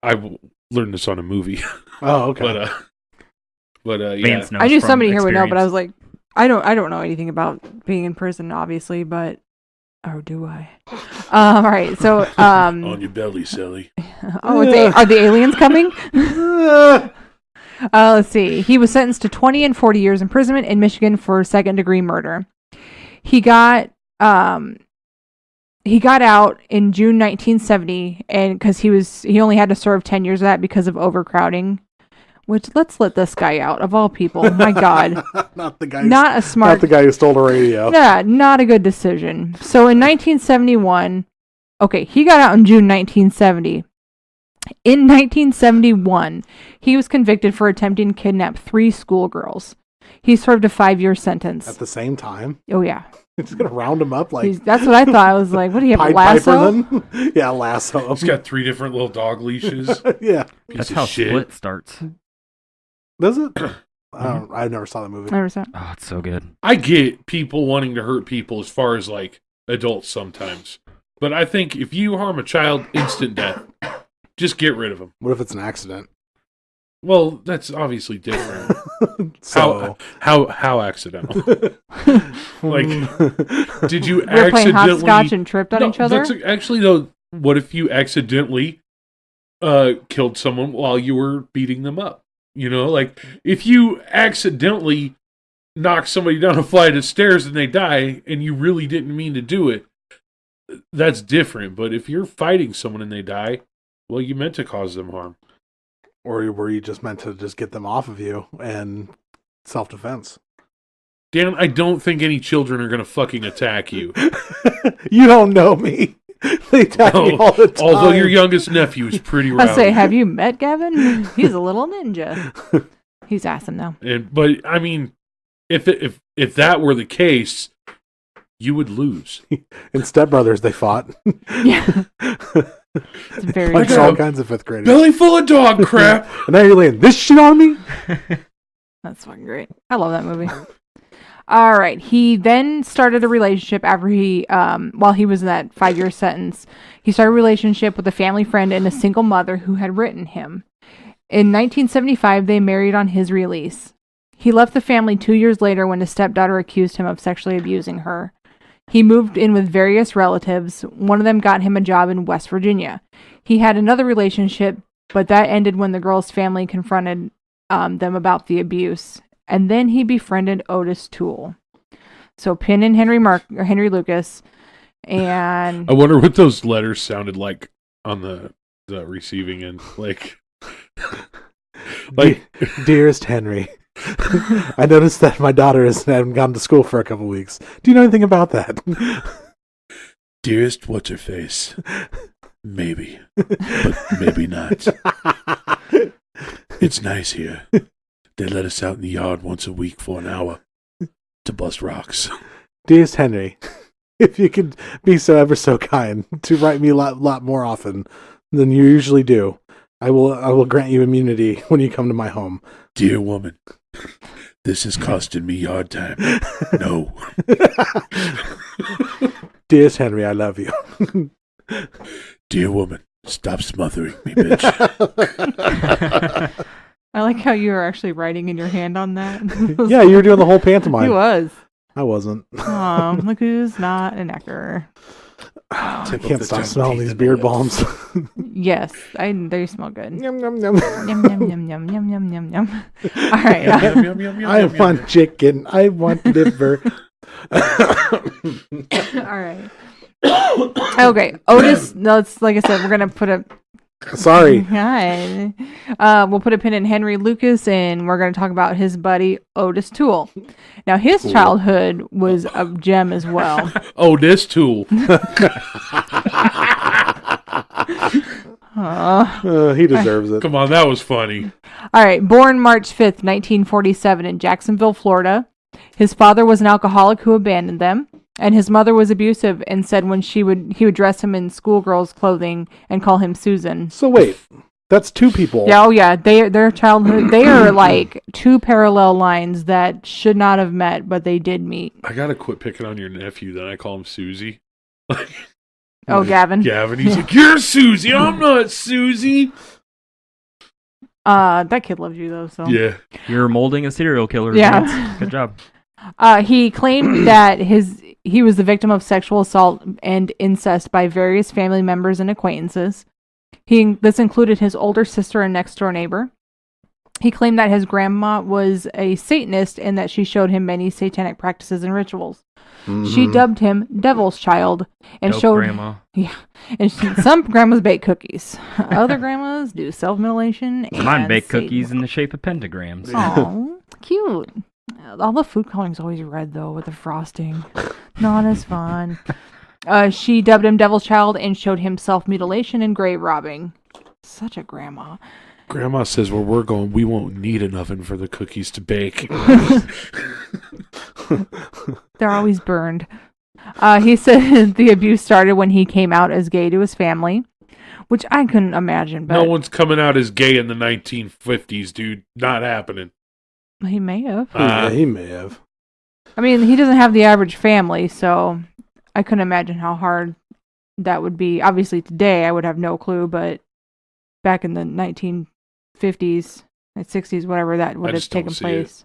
I learned this on a movie. Oh, okay. But yeah. Vance knows I knew from somebody here would know, but I experience. was like, I don't know anything about being in prison, obviously, but or do I? All right, so On your belly, Sally. are the aliens coming? Let's see. He was sentenced to 20 and 40 years imprisonment in Michigan for second-degree murder. He got out in June 1970, and because he only had to serve 10 years of that because of overcrowding. Which, let's let this guy out of all people. My God, not the guy. Not a smart. Not the guy who stole a radio. Yeah, not a good decision. So in 1971, okay, he got out in June 1970. In 1971, he was convicted for attempting to kidnap 3 schoolgirls. He served a 5-year sentence. At the same time? Oh, yeah. He's going to round them up like... That's what I thought. I was like, what do you have, a Pied lasso? Piper then? Yeah, lasso. He's got 3 different little dog leashes. Yeah. That's Piece how of shit. Split starts. Does it? I never saw the movie. Never saw. Oh, it's so good. I get people wanting to hurt people as far as like adults sometimes. But I think if you harm a child, instant death. Just get rid of them. What if it's an accident? Well, that's obviously different. So... How accidental? Like, did you We were playing accidentally... hopscotch and tripped on each other? That's actually, though, what if you accidentally killed someone while you were beating them up? You know, like, if you accidentally knock somebody down a flight of stairs and they die, and you really didn't mean to do it, that's different. But if you're fighting someone and they die, well, you meant to cause them harm. Or were you just meant to just get them off of you and self-defense? Dan, I don't think any children are going to fucking attack you. You don't know me. They attack me all the time. Although your youngest nephew is pretty rowdy. I say, have you met Gavin? He's a little ninja. He's awesome, though. But I mean, if that were the case, you would lose. In Step Brothers, they fought. Yeah. It's very Punched true. all kinds of 5th graders. Belly full of dog crap. And now you're laying this shit on me? That's fucking great. I love that movie. All right. He then started a relationship after while he was in that 5-year sentence. He started a relationship with a family friend and a single mother who had written him. In 1975, they married on his release. He left the family 2 years later when his stepdaughter accused him of sexually abusing her. He moved in with various relatives. One of them got him a job in West Virginia. He had another relationship, but that ended when the girl's family confronted them about the abuse. And then he befriended Otis Toole. So Penn and Henry Lucas. And I wonder what those letters sounded like on the receiving end. Like Dearest Henry, I noticed that my daughter hasn't gone to school for a couple weeks. Do you know anything about that? Dearest what's-her-face, maybe, but maybe not. It's nice here. They let us out in the yard once a week for an hour to bust rocks. Dearest Henry, if you could be so ever so kind to write me a lot more often than you usually do, I will grant you immunity when you come to my home. Dear woman, this is costing me yard time. No. Dearest Henry, I love you. Dear woman, stop smothering me, bitch. I like how you were actually writing in your hand on that. Yeah, you were doing the whole pantomime. He was. I wasn't. Oh, look who's not an ecker. I can't stop smelling these beard balms. Yes, they smell good. Yum, yum, yum. Yum, yum, yum, yum, yum, yum, yum, yum. All right. I want chicken. I want liver. All right. Okay, Otis. No, it's like I said, we're gonna put a. Sorry. Hi. We'll put a pin in Henry Lucas, and we're going to talk about his buddy Otis Toole. Now, his childhood was a gem as well. Oh, this Toole. He deserves it. Come on, that was funny. All right, born March 5th, 1947 in Jacksonville, Florida. His father was an alcoholic who abandoned them, and his mother was abusive and said when he would dress him in schoolgirl's clothing and call him Susan. So wait, that's two people. Yeah, oh yeah, their childhood, they are like two parallel lines that should not have met, but they did meet. I gotta quit picking on your nephew. Then I call him Susie. Oh, Gavin. Gavin, he's like, "You're Susie. I'm not Susie." That kid loves you though. So Yeah, You're molding a serial killer. Yeah. Vince. Good job. He claimed that he was the victim of sexual assault and incest by various family members and acquaintances. This included his older sister and next door neighbor. He claimed that his grandma was a Satanist and that she showed him many satanic practices and rituals. Mm-hmm. She dubbed him Devil's Child and Dope showed grandma. Yeah, and some grandmas bake cookies. Other grandmas do self-mutilation. Mine bake Satan. Cookies in the shape of pentagrams. Oh, cute. All the food coloring's always red though with the frosting. Not as fun. She dubbed him Devil's Child and showed him self-mutilation and grave robbing. Such a grandma. Grandma says where we're going, we won't need an oven for the cookies to bake. They're always burned. He said the abuse started when he came out as gay to his family, which I couldn't imagine. But No one's coming out as gay in the 1950s, dude. Not happening. he may have. Yeah, he may have. I mean, he doesn't have the average family, so I couldn't imagine how hard that would be. Obviously, today I would have no clue, but back in the 1950s, 60s, whatever, that would have taken place.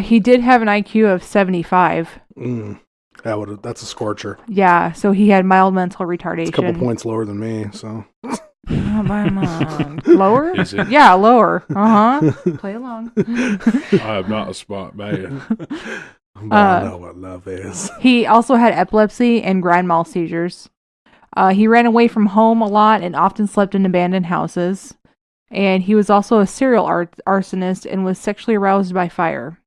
He did have an IQ of 75. That's a scorcher. Yeah, so he had mild mental retardation. It's a couple points lower than me, so. Lower? Is it? Yeah, lower. Play along. I'm not a smart man. But I know what love is. He also had epilepsy and grand mal seizures. He ran away from home a lot and often slept in abandoned houses. And he was also a serial arsonist and was sexually aroused by fire.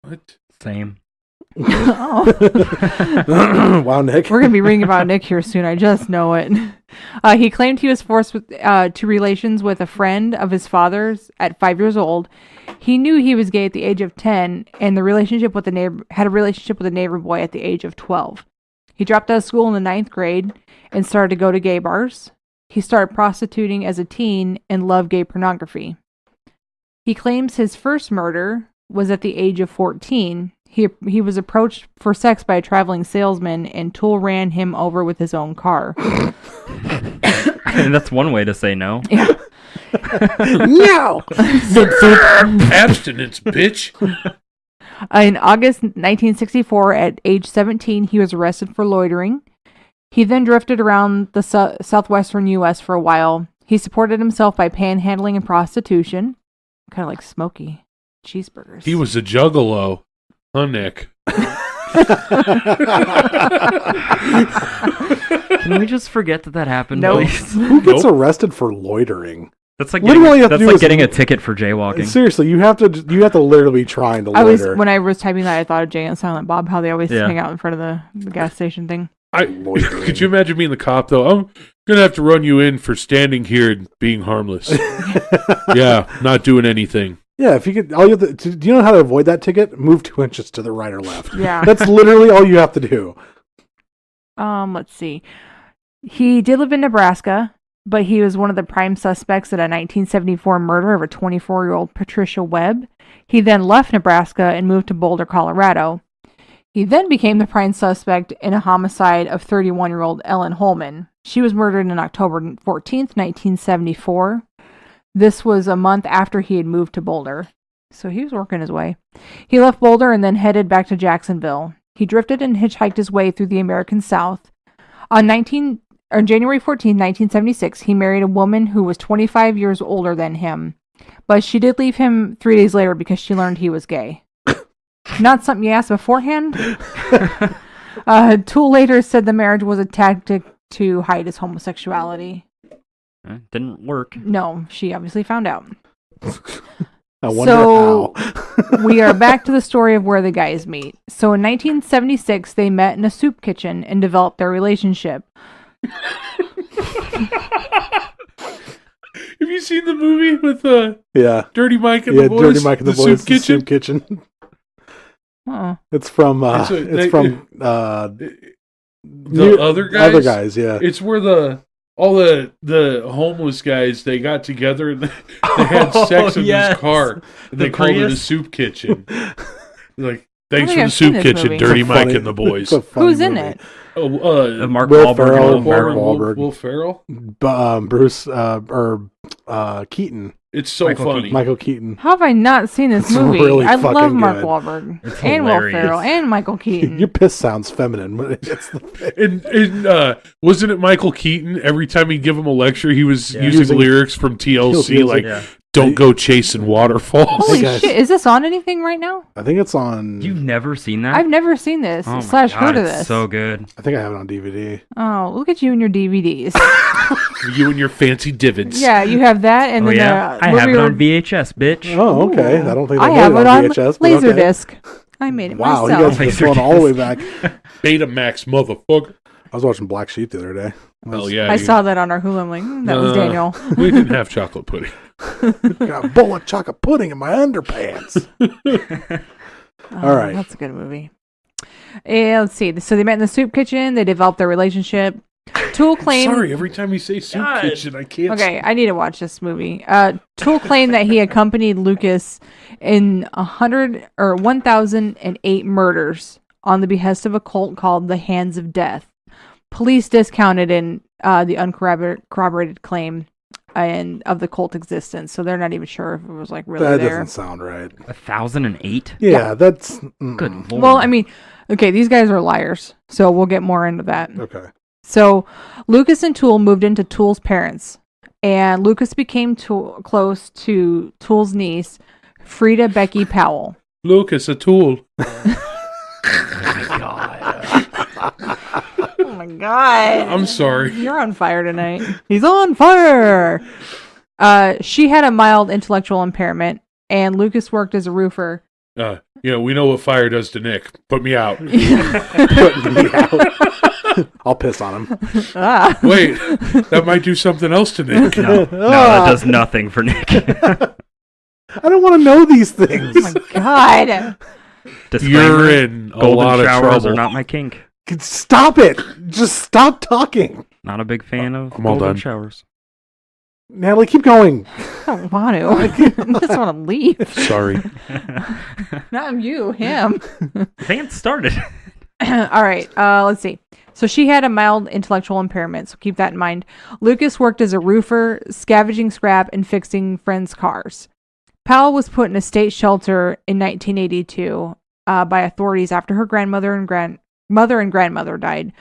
What? Same. Oh. Wow, Nick. We're going to be reading about Nick here soon. I just know it. He claimed he was forced to relations with a friend of his father's at 5 years old. He knew he was gay at the age of 10 and had a relationship with a neighbor boy at the age of 12. He dropped out of school in the 9th grade and started to go to gay bars. He started prostituting as a teen and loved gay pornography. He claims his first murder was at the age of 14. He was approached for sex by a traveling salesman, and Toole ran him over with his own car. And that's one way to say no. Yeah. No! Abstinence, bitch. In August 1964, at age 17, he was arrested for loitering. He then drifted around the southwestern U.S. for a while. He supported himself by panhandling and prostitution. Kind of like Smokey cheeseburgers. He was a juggalo. Huh, Nick? Can we just forget that happened, Nope. please? Who gets arrested for loitering? That's like Literally all you have to do is- getting a ticket for jaywalking. Seriously, you have to literally be trying to loiter. When I was typing that, I thought of Jay and Silent Bob, how they always Yeah. hang out in front of the gas station thing. Loitering. Could you imagine being the cop, though? I'm going to have to run you in for standing here and being harmless. Yeah, not doing anything. Yeah, if you could, all you have to, do you know how to avoid that ticket? Move 2 inches to the right or left. Yeah. That's literally all you have to do. Let's see. He did live in Nebraska, but he was one of the prime suspects in a 1974 murder of a 24-year-old Patricia Webb. He then left Nebraska and moved to Boulder, Colorado. He then became the prime suspect in a homicide of 31-year-old Ellen Holman. She was murdered on October 14th, 1974. This was a month after he had moved to Boulder. So he was working his way. He left Boulder and then headed back to Jacksonville. He drifted and hitchhiked his way through the American South. On January 14, 1976, he married a woman who was 25 years older than him. But she did leave him 3 days later because she learned he was gay. Not something you asked beforehand. Toole later said the marriage was a tactic to hide his homosexuality. Didn't work. No, she obviously found out. I wonder how. We are back to the story of where the guys meet. So in 1976, they met in a soup kitchen and developed their relationship. Have you seen the movie with Dirty Mike and the boys? Dirty Mike and the boys. Soup Kitchen. Soup Kitchen. Oh. It's from the other guys. Other guys, yeah. It's where all the homeless guys, they got together and they had sex in this car. And they called it a soup kitchen. Like, thanks for the soup kitchen, movie. Dirty Mike and the boys. Who's in it? Mark Will Wahlberg. Ferrell, Will Ferrell? Bruce Keaton. It's so Michael funny. Keaton. Michael Keaton. How have I not seen this It's movie? really I love fucking Mark good. Wahlberg It's and Will hilarious. Ferrell and Michael Keaton. Your piss sounds feminine. But it's the thing. And wasn't it Michael Keaton? Every time he'd give him a lecture, he was using lyrics from TLC, like, don't go chasing waterfalls. Holy Hey, guys. shit! Is this on anything right now? I think it's on. You've never seen that? I've never seen this Oh my / heard God, of it's this. so good. I think I have it on DVD. Oh, look at you and your DVDs. You and your fancy divots. Yeah, you have that, and Oh then yeah, I what have we it were- on VHS, bitch. Oh, okay. I don't think I they have made it on VHS. but okay. Laserdisc. I made it Wow, you myself. guys are going all the way back. Betamax, motherfucker. I was watching Black Sheep the other day. Hell yeah. I saw that on our Hulu. I'm like, that was Daniel. We didn't have chocolate pudding. Got a bowl of chocolate pudding in my underpants. All right. That's a good movie. Yeah, let's see. So they met in the soup kitchen. They developed their relationship. Toole claimed. Sorry, every time you say soup kitchen, I can't. Okay, I need to watch this movie. Toole claimed that he accompanied Lucas in 1,008 murders on the behest of a cult called the Hands of Death. Police discounted in the uncorroborated claim and of the cult existence, so they're not even sure if it was like really That there. doesn't sound right. 1,008? Yeah, that's Good lord. Well, I mean, okay, these guys are liars, so we'll get more into that. Okay. So Lucas and Toole moved into Toole's parents, and Lucas became close to Toole's niece, Frida Becky Powell. Lucas, a tool. Oh my god. I'm sorry. You're on fire tonight. He's on fire. She had a mild intellectual impairment, and Lucas worked as a roofer. We know what fire does to Nick. Put me out. Put me out. I'll piss on him. Wait, that might do something else to Nick. No, that does nothing for Nick. I don't want to know these things. Oh my god. Disclaimer, You're in a golden lot of showers trouble. are not my kink. Stop it. Just stop talking. Not a big fan of I'm all golden done. showers. Natalie, keep going. I don't want to. I just want to leave. Sorry. Not you, him. Vance started. All right, let's see. So she had a mild intellectual impairment, so keep that in mind. Lucas worked as a roofer, scavenging scrap and fixing friends' cars. Powell was put in a state shelter in 1982 by authorities after her grandmother and grandmother died.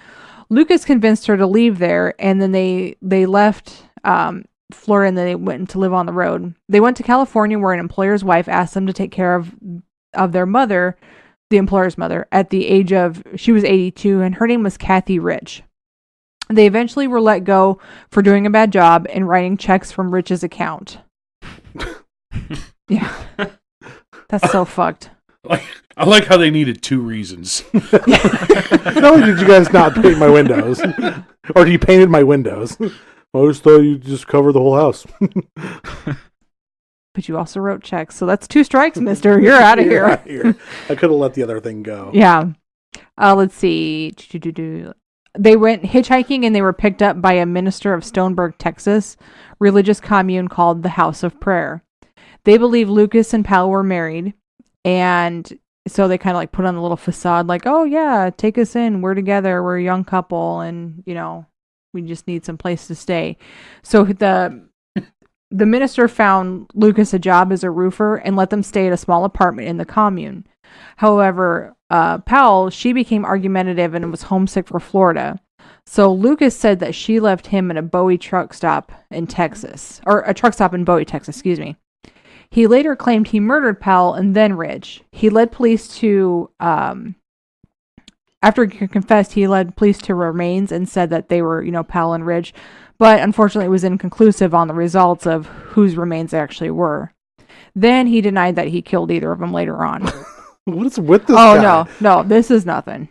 Lucas convinced her to leave there, and then they left Florida, and then they went to live on the road. They went to California, where an employer's wife asked them to take care of their mother, the employer's mother, at the age of, she was 82, and her name was Kathy Rich. They eventually were let go for doing a bad job and writing checks from Rich's account. Yeah. That's so fucked. I like how they needed two reasons. Not only did you guys not paint my windows, or you painted my windows, I just thought you'd just cover the whole house. But you also wrote checks, so that's 2 strikes, mister. You're out of You're here. outta here. I could have let the other thing go. Yeah. Let's see. They went hitchhiking, and they were picked up by a minister of Stoneburg, Texas, religious commune called the House of Prayer. They believe Lucas and Powell were married, and so they kind of like put on a little facade, like, oh yeah, take us in. We're together. We're a young couple, and we just need some place to stay. So the minister found Lucas a job as a roofer and let them stay at a small apartment in the commune. However, Powell, she became argumentative and was homesick for Florida. So Lucas said that she left him at a Bowie truck stop in Texas, or a truck stop in Bowie, Texas, excuse me. He later claimed he murdered Powell and then Rich. He led police to after he confessed, he led police to remains and said that they were, Powell and Ridge, but unfortunately it was inconclusive on the results of whose remains they actually were. Then he denied that he killed either of them later on. What is with this guy? Oh, no, this is nothing.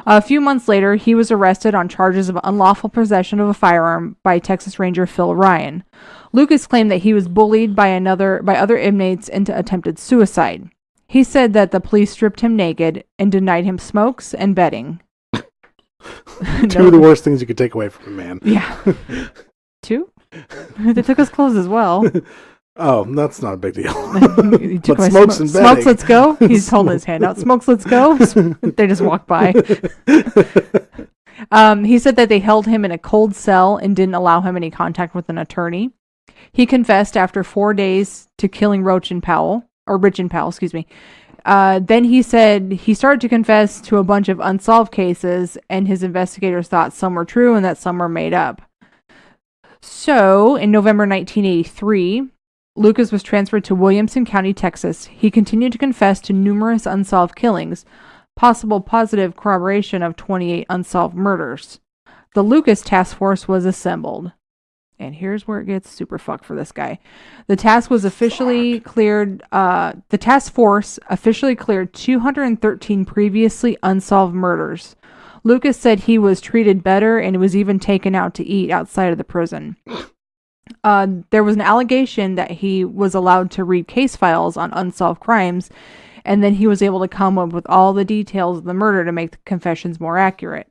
A few months later, he was arrested on charges of unlawful possession of a firearm by Texas Ranger Phil Ryan. Lucas claimed that he was bullied by other inmates into attempted suicide. He said that the police stripped him naked and denied him smokes and bedding. Two of the worst things you could take away from a man. Yeah. Two? They took his clothes as well. Oh, that's not a big deal. He took But my smokes and bedding. Smokes, let's go. He's holding his hand out. Smokes, let's go. They just walked by. He said that they held him in a cold cell and didn't allow him any contact with an attorney. He confessed after 4 days to killing Rich and Powell, excuse me. Then he said he started to confess to a bunch of unsolved cases, and his investigators thought some were true and that some were made up. So, in November 1983, Lucas was transferred to Williamson County, Texas. He continued to confess to numerous unsolved killings, possible positive corroboration of 28 unsolved murders. The Lucas Task Force was assembled. And here's where it gets super fucked for this guy. The task was officially cleared. The task force officially cleared 213 previously unsolved murders. Lucas said he was treated better and was even taken out to eat outside of the prison. There was an allegation that he was allowed to read case files on unsolved crimes, and then he was able to come up with all the details of the murder to make the confessions more accurate.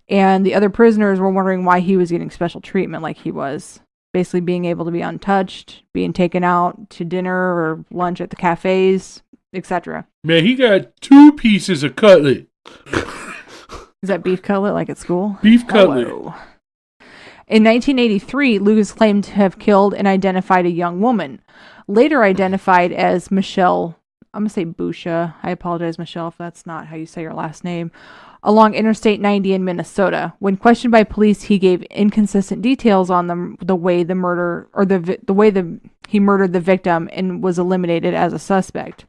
And the other prisoners were wondering why he was getting special treatment like he was. Basically being able to be untouched, being taken out to dinner or lunch at the cafes, etc. Man, he got 2 pieces of cutlet. Is that beef cutlet like at school? Beef cutlet. Hello. In 1983, Lucas claimed to have killed and identified a young woman, later identified as Michelle, I'm going to say Busha. I apologize, Michelle, if that's not how you say your last name, along Interstate 90 in Minnesota. When questioned by police, he gave inconsistent details on the way he murdered the victim and was eliminated as a suspect.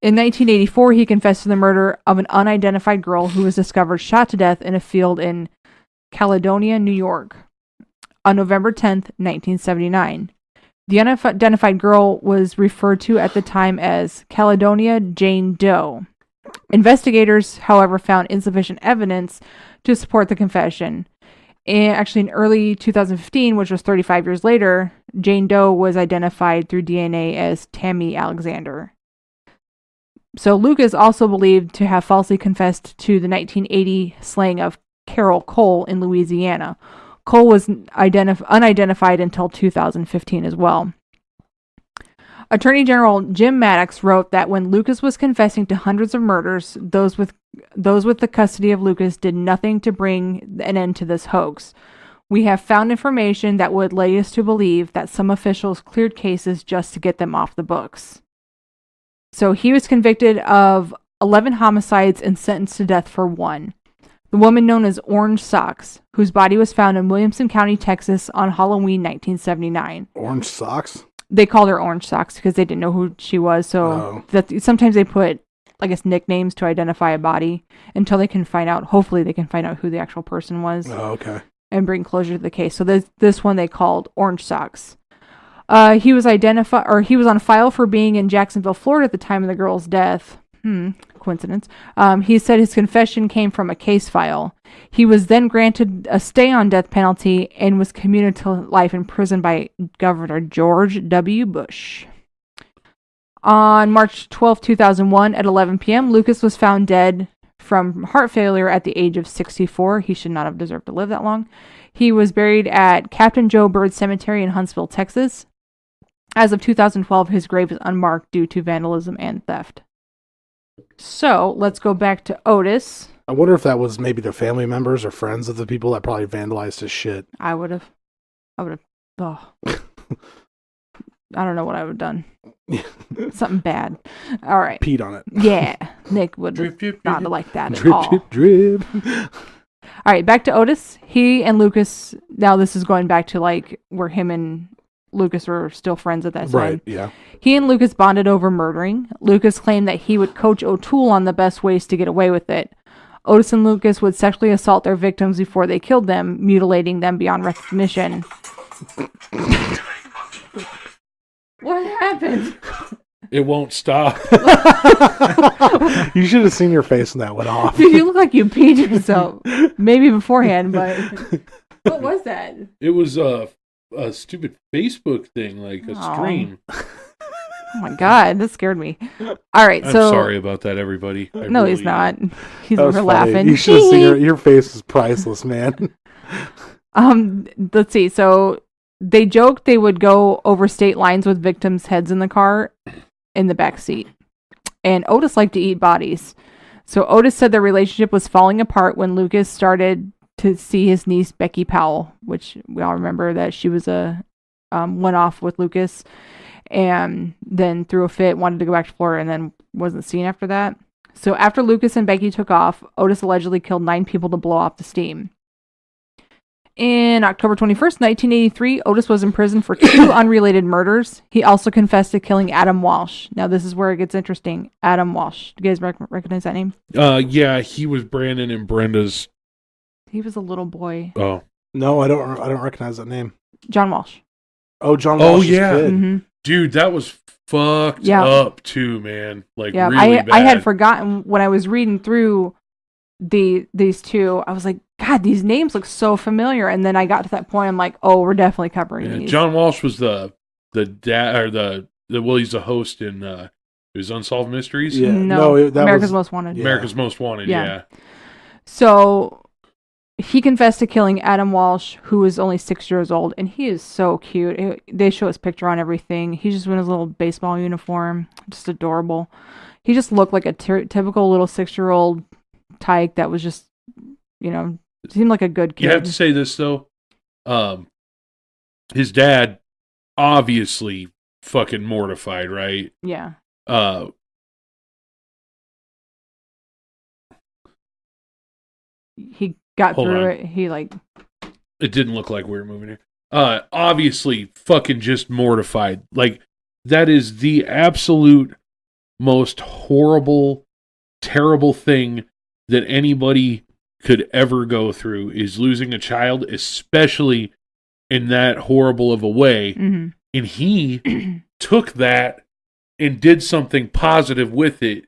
In 1984, he confessed to the murder of an unidentified girl who was discovered shot to death in a field in Caledonia, New York, on November 10th, 1979. The unidentified girl was referred to at the time as Caledonia Jane Doe. Investigators, however, found insufficient evidence to support the confession. And actually, in early 2015, which was 35 years later, Jane Doe was identified through DNA as Tammy Alexander. So Lucas also believed to have falsely confessed to the 1980 slaying of Carol Cole in Louisiana. Cole was unidentified until 2015 as well. Attorney General Jim Maddox wrote that when Lucas was confessing to hundreds of murders, those with the custody of Lucas did nothing to bring an end to this hoax. We have found information that would lead us to believe that some officials cleared cases just to get them off the books. So he was convicted of 11 homicides and sentenced to death for 1. The woman known as Orange Socks, whose body was found in Williamson County, Texas on Halloween 1979. Orange Socks? They called her Orange Socks because they didn't know who she was. So sometimes they put, I guess, nicknames to identify a body until they can find out. Hopefully they can find out who the actual person was. Oh, okay. And bring closure to the case. So this one they called Orange Socks. He was on file for being in Jacksonville, Florida at the time of the girl's death. Coincidence. He said his confession came from a case file. He was then granted a stay on death penalty and was commuted to life in prison by Governor George W. Bush. On March 12, 2001, at 11 p.m., Lucas was found dead from heart failure at the age of 64. He should not have deserved to live that long. He was buried at Captain Joe Bird Cemetery in Huntsville, Texas. As of 2012, his grave is unmarked due to vandalism and theft. So, let's go back to Otis. I wonder if that was maybe the family members or friends of the people that probably vandalized his shit. I would have. Oh. I don't know what I would have done. Something bad. All right. Peed on it. Yeah. Nick would not have liked that at all. Drip, drip. All right, back to Otis. He and Lucas, now this is going back to like where him and Lucas were still friends at that time. Right, yeah. He and Lucas bonded over murdering. Lucas claimed that he would coach O'Toole on the best ways to get away with it. Otis and Lucas would sexually assault their victims before they killed them, mutilating them beyond recognition. What happened? It won't stop. You should have seen your face when that went off. Dude, you look like you peed yourself. Maybe beforehand, but what was that? It was a stupid Facebook thing, like a stream. Oh my god, that scared me. All right, I'm so sorry about that, everybody. no, he's not. He's That was over funny. laughing. You should have seen your face is priceless, man. Let's see. So they joked they would go over state lines with victims' heads in the car in the back seat. And Otis liked to eat bodies. So Otis said their relationship was falling apart when Lucas started to see his niece Becky Powell, which we all remember that she was went off with Lucas and then threw a fit, wanted to go back to Florida, and then wasn't seen after that. So after Lucas and Becky took off, Otis allegedly killed 9 people to blow off the steam. In October 21st, 1983, Otis was in prison for 2 unrelated murders. He also confessed to killing Adam Walsh. Now, this is where it gets interesting. Adam Walsh. Do you guys recognize that name? Yeah, he was Brandon and Brenda's. He was a little boy. Oh No, I don't recognize that name. John Walsh. Oh, John Oh, Walsh's yeah. kid. Mm-hmm. dude, that was fucked up too, man. Like Yeah, really bad. I had forgotten when I was reading through these two. I was like, God, these names look so familiar. And then I got to that point. I'm like, oh, we're definitely covering these. John Walsh was the dad or the he's a host in it was Unsolved Mysteries. Yeah, No, that America's was, Most Wanted. Yeah. America's Most Wanted. Yeah. Yeah. So he confessed to killing Adam Walsh, who was only 6 years old, and he is so cute. They show his picture on everything. He's just in his little baseball uniform, just adorable. He just looked like a typical little 6-year-old tyke that was just, seemed like a good kid. You have to say this though. His dad obviously fucking mortified, right? Yeah. He got Hold through on. it. He It didn't look like we were moving here. Obviously fucking just mortified. Like that is the absolute most horrible, terrible thing that anybody could ever go through is losing a child, especially in that horrible of a way. mm-hmm. And he took that and did something positive with it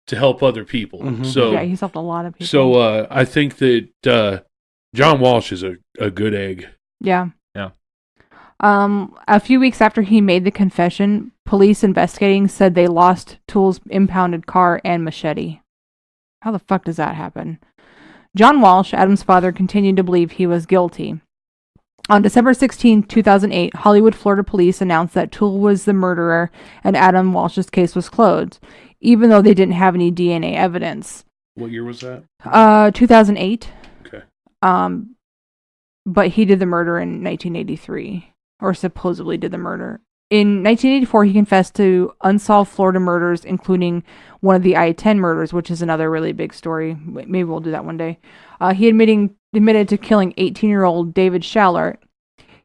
to help other people. Mhm. So yeah, he's helped a lot of people. So I think that John Walsh is a good egg. Yeah. Yeah. A few weeks after he made the confession, police investigating said they lost Toole's impounded car and machete. How the fuck does that happen? John Walsh, Adam's father, continued to believe he was guilty. On December 16, 2008, Hollywood, Florida police announced that Toole was the murderer and Adam Walsh's case was closed, even though they didn't have any DNA evidence. What year was that? 2008. Okay. But he did the murder in 1983, or supposedly did the murder. In 1984, he confessed to unsolved Florida murders, including one of the I-10 murders, which is another really big story. Maybe we'll do that one day. He admitted to killing 18-year-old David Shallert.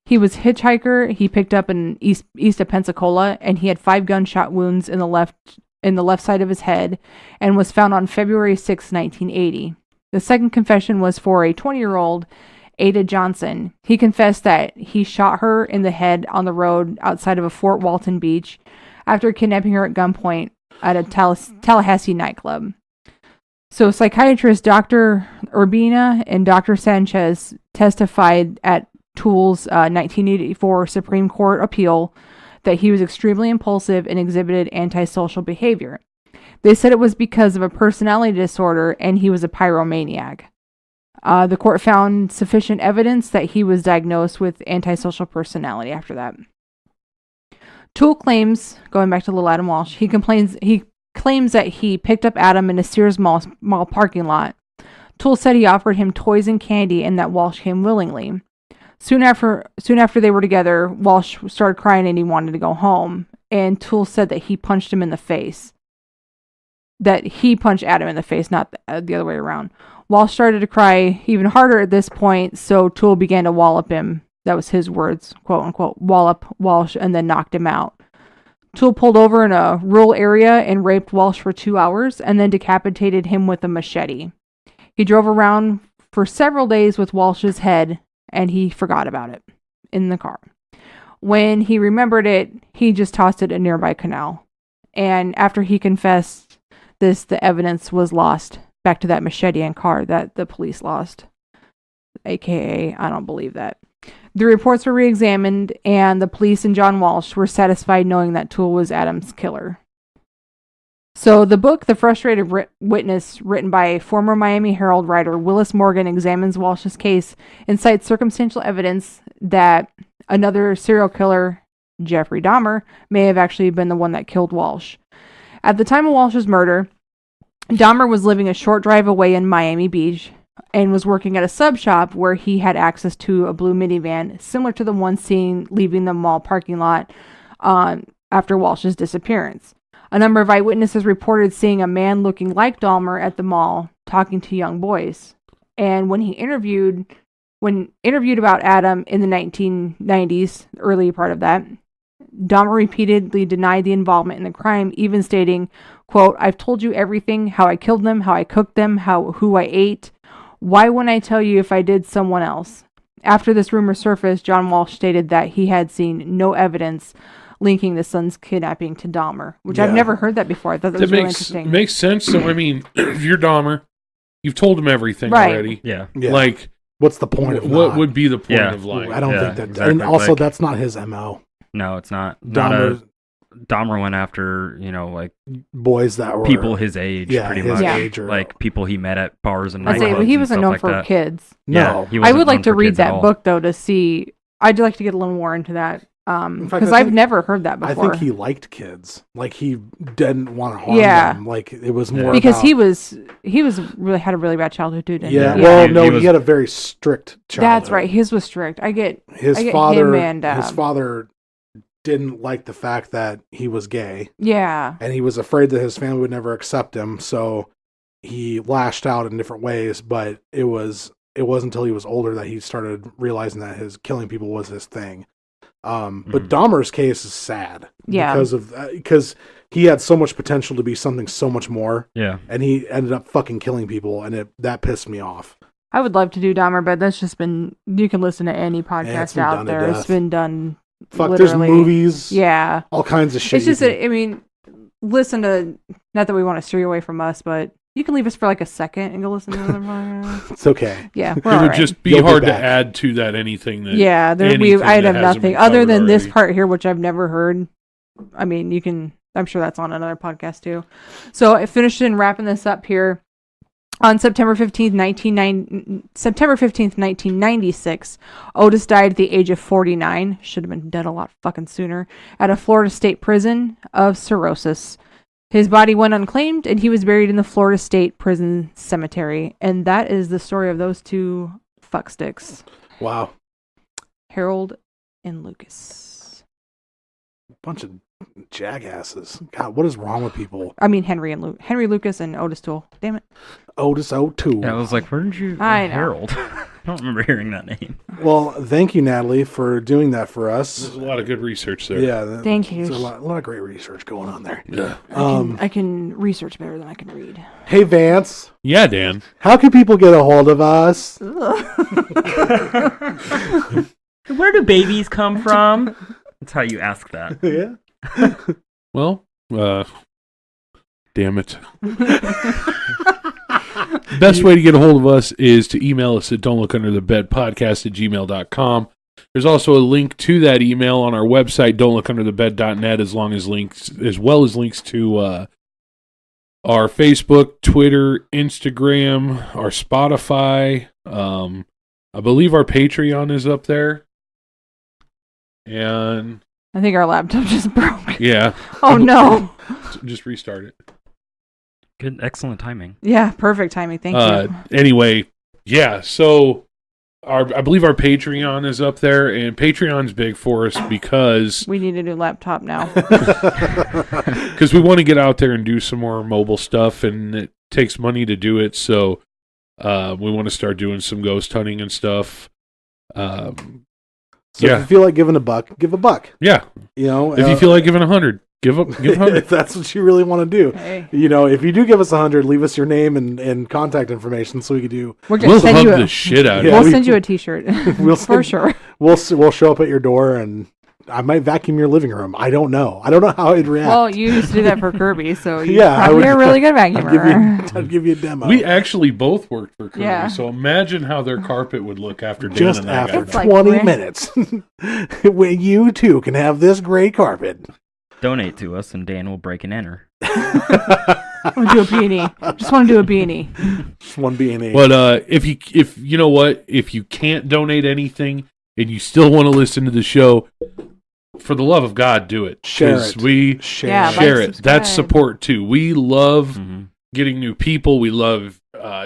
He was a hitchhiker. He picked up in east of Pensacola, and he had 5 gunshot wounds in the left side of his head, and was found on February 6, 1980. The second confession was for a 20-year-old Ada Johnson. He confessed that he shot her in the head on the road outside of a Fort Walton Beach after kidnapping her at gunpoint at a Tallahassee nightclub. So psychiatrist Dr. Urbina and Dr. Sanchez testified at Toole's 1984 Supreme Court appeal that he was extremely impulsive and exhibited antisocial behavior. They said it was because of a personality disorder and he was a pyromaniac. The court found sufficient evidence that he was diagnosed with antisocial personality after that. Toole claims, going back to little Adam Walsh, he claims that he picked up Adam in a Sears mall parking lot. Toole said he offered him toys and candy and that Walsh came willingly. Soon after they were together, Walsh started crying and he wanted to go home. And Toole said that he punched him in the face. That he punched Adam in the face, not the other way around. Walsh started to cry even harder at this point, so Toole began to wallop him That was his words, quote unquote, wallop Walsh and then knocked him out. Toole pulled over in a rural area and raped Walsh for 2 hours and then decapitated him with a machete. He drove around for several days with Walsh's head and he forgot about it in the car. When he remembered it, he just tossed it in a nearby canal. And after he confessed this, the evidence was lost back to that machete and car that the police lost. AKA, I don't believe that. The reports were re-examined, and the police and John Walsh were satisfied knowing that Toole was Adam's killer. So the book, The Frustrated Witness, written by former Miami Herald writer Willis Morgan, examines Walsh's case and cites circumstantial evidence that another serial killer, Jeffrey Dahmer, may have actually been the one that killed Walsh. At the time of Walsh's murder, Dahmer was living a short drive away in Miami Beach and was working at a sub shop where he had access to a blue minivan similar to the one seen leaving the mall parking lot after Walsh's disappearance. A number of eyewitnesses reported seeing a man looking like Dahmer at the mall talking to young boys. And when interviewed about Adam in the 1990s, early part of that, Dahmer repeatedly denied the involvement in the crime, even stating, quote, "I've told you everything, how I killed them, how I cooked them, who I ate. Why wouldn't I tell you if I did someone else?" After this rumor surfaced, John Walsh stated that he had seen no evidence linking the son's kidnapping to Dahmer, which I've never heard that before. I thought that was really interesting. Makes sense. So, I mean, if you're Dahmer, you've told him everything already. Yeah. Like, what's the point of what would be the point of lying? I don't think that. Exactly. And also, that's not his MO. No, it's not. Dahmer went after, like boys that were people his age, pretty much. age or like people he met at bars and I'd say, nightclubs. but he wasn't and known stuff for like that. kids. No, he I wasn't would like known to for read kids at that all. book though to see. I'd like to get a little more into that because I've never heard that before. I think he liked kids. Like he didn't want to harm them. Like it was more because about, he was really had a really bad childhood too. Didn't he? Well, he had a very strict childhood. That's right. His was strict. His father didn't like the fact that he was gay. Yeah. And he was afraid that his family would never accept him, so he lashed out in different ways, but it wasn't until he was older that he started realizing that his killing people was his thing. But Dahmer's case is sad. Yeah. Because he had so much potential to be something so much more. Yeah. And he ended up fucking killing people, and that pissed me off. I would love to do Dahmer, but that's just been, you can listen to any podcast out there. It's been done. Fuck, literally. There's movies. Yeah. All kinds of shit. It's just, listen to, not that we want to steer you away from us, but you can leave us for like a second and go listen to another podcast. It's okay. Yeah. It would just be hard to add to that anything that. Yeah. I'd have nothing other than this part here, which I've never heard. I mean, I'm sure that's on another podcast too. So I finished in wrapping this up here. On September 15th, 1996, Otis died at the age of 49. Should have been dead a lot fucking sooner. At a Florida State prison of cirrhosis. His body went unclaimed, and he was buried in the Florida State Prison Cemetery. And that is the story of those two fucksticks. Wow. Harold and Lucas. Bunch of jackasses. God, what is wrong with people? I mean, Henry Lucas and Otis Toole. Damn it. Otis O'Toole. Yeah, I was like, where did you... I know. Harold. I don't remember hearing that name. Well, thank you, Natalie, for doing that for us. There's a lot of good research there. Yeah. Thank you. There's a lot of great research going on there. Yeah. I can research better than I can read. Hey, Vance. Yeah, Dan. How can people get a hold of us? Where do babies come from? That's how you ask that. Yeah. Well, damn it. Best way to get a hold of us is to email us at don'tlookunderthebedpodcast@gmail.com. There's also a link to that email on our website, don'tlookunderthebed.net, as well as links to our Facebook, Twitter, Instagram, our Spotify. I believe our Patreon is up there. And I think our laptop just broke. yeah. Oh no. Just restart it. Good, excellent timing. Yeah, perfect timing. Thank you. Anyway, yeah, so I believe our Patreon is up there, and Patreon's big for us because we need a new laptop now. Because we want to get out there and do some more mobile stuff, and it takes money to do it, so we want to start doing some ghost hunting and stuff. So if you feel like giving $1, give $1. Yeah. You know, if you feel like giving 100, give 100. If that's what you really want to do. Hey. You know, if you do give us 100, leave us your name and contact information so we can do. We'll hug the shit out of Yeah, you. We'll send you a T-shirt. For sure. We'll show up at your door and I might vacuum your living room. I don't know. I don't know how I'd react. Well, you used to do that for Kirby, so you Yeah, probably are a really good vacuumer. I'd give you a demo. We actually both worked for Kirby, Yeah. so imagine how their carpet would look after Dan just and I after got back. 20 minutes, when you too can have this great carpet. Donate to us, and Dan will break and enter. I want to do a beanie. Just want to do a beanie. Just one B&E. But if you know what, if you can't donate anything and you still want to listen to the show, for the love of God, do it. Share 'Cause it. We Yeah, share like, it. That's subscribe. support too. We love Mhm. getting new people. We love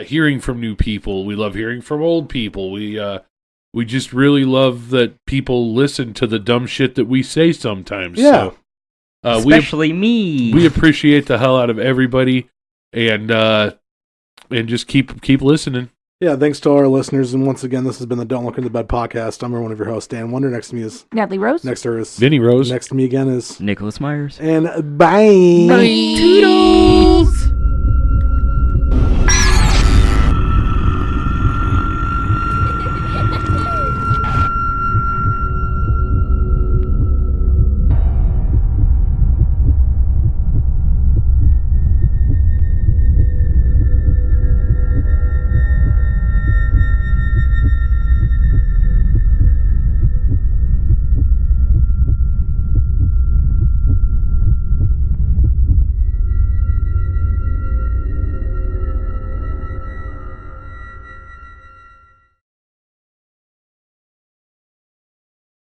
hearing from new people. We love hearing from old people. We just really love that people listen to the dumb shit that we say sometimes. Yeah. So, Especially me. we appreciate the hell out of everybody, and just keep listening. Yeah, thanks to all our listeners. And once again, this has been the Don't Look in the Bed podcast. I'm one of your hosts, Dan Wonder. Next to me is Natalie Rose. next to her is Vinny Rose. Next to me again is Nicholas Myers. and bye. Toodles.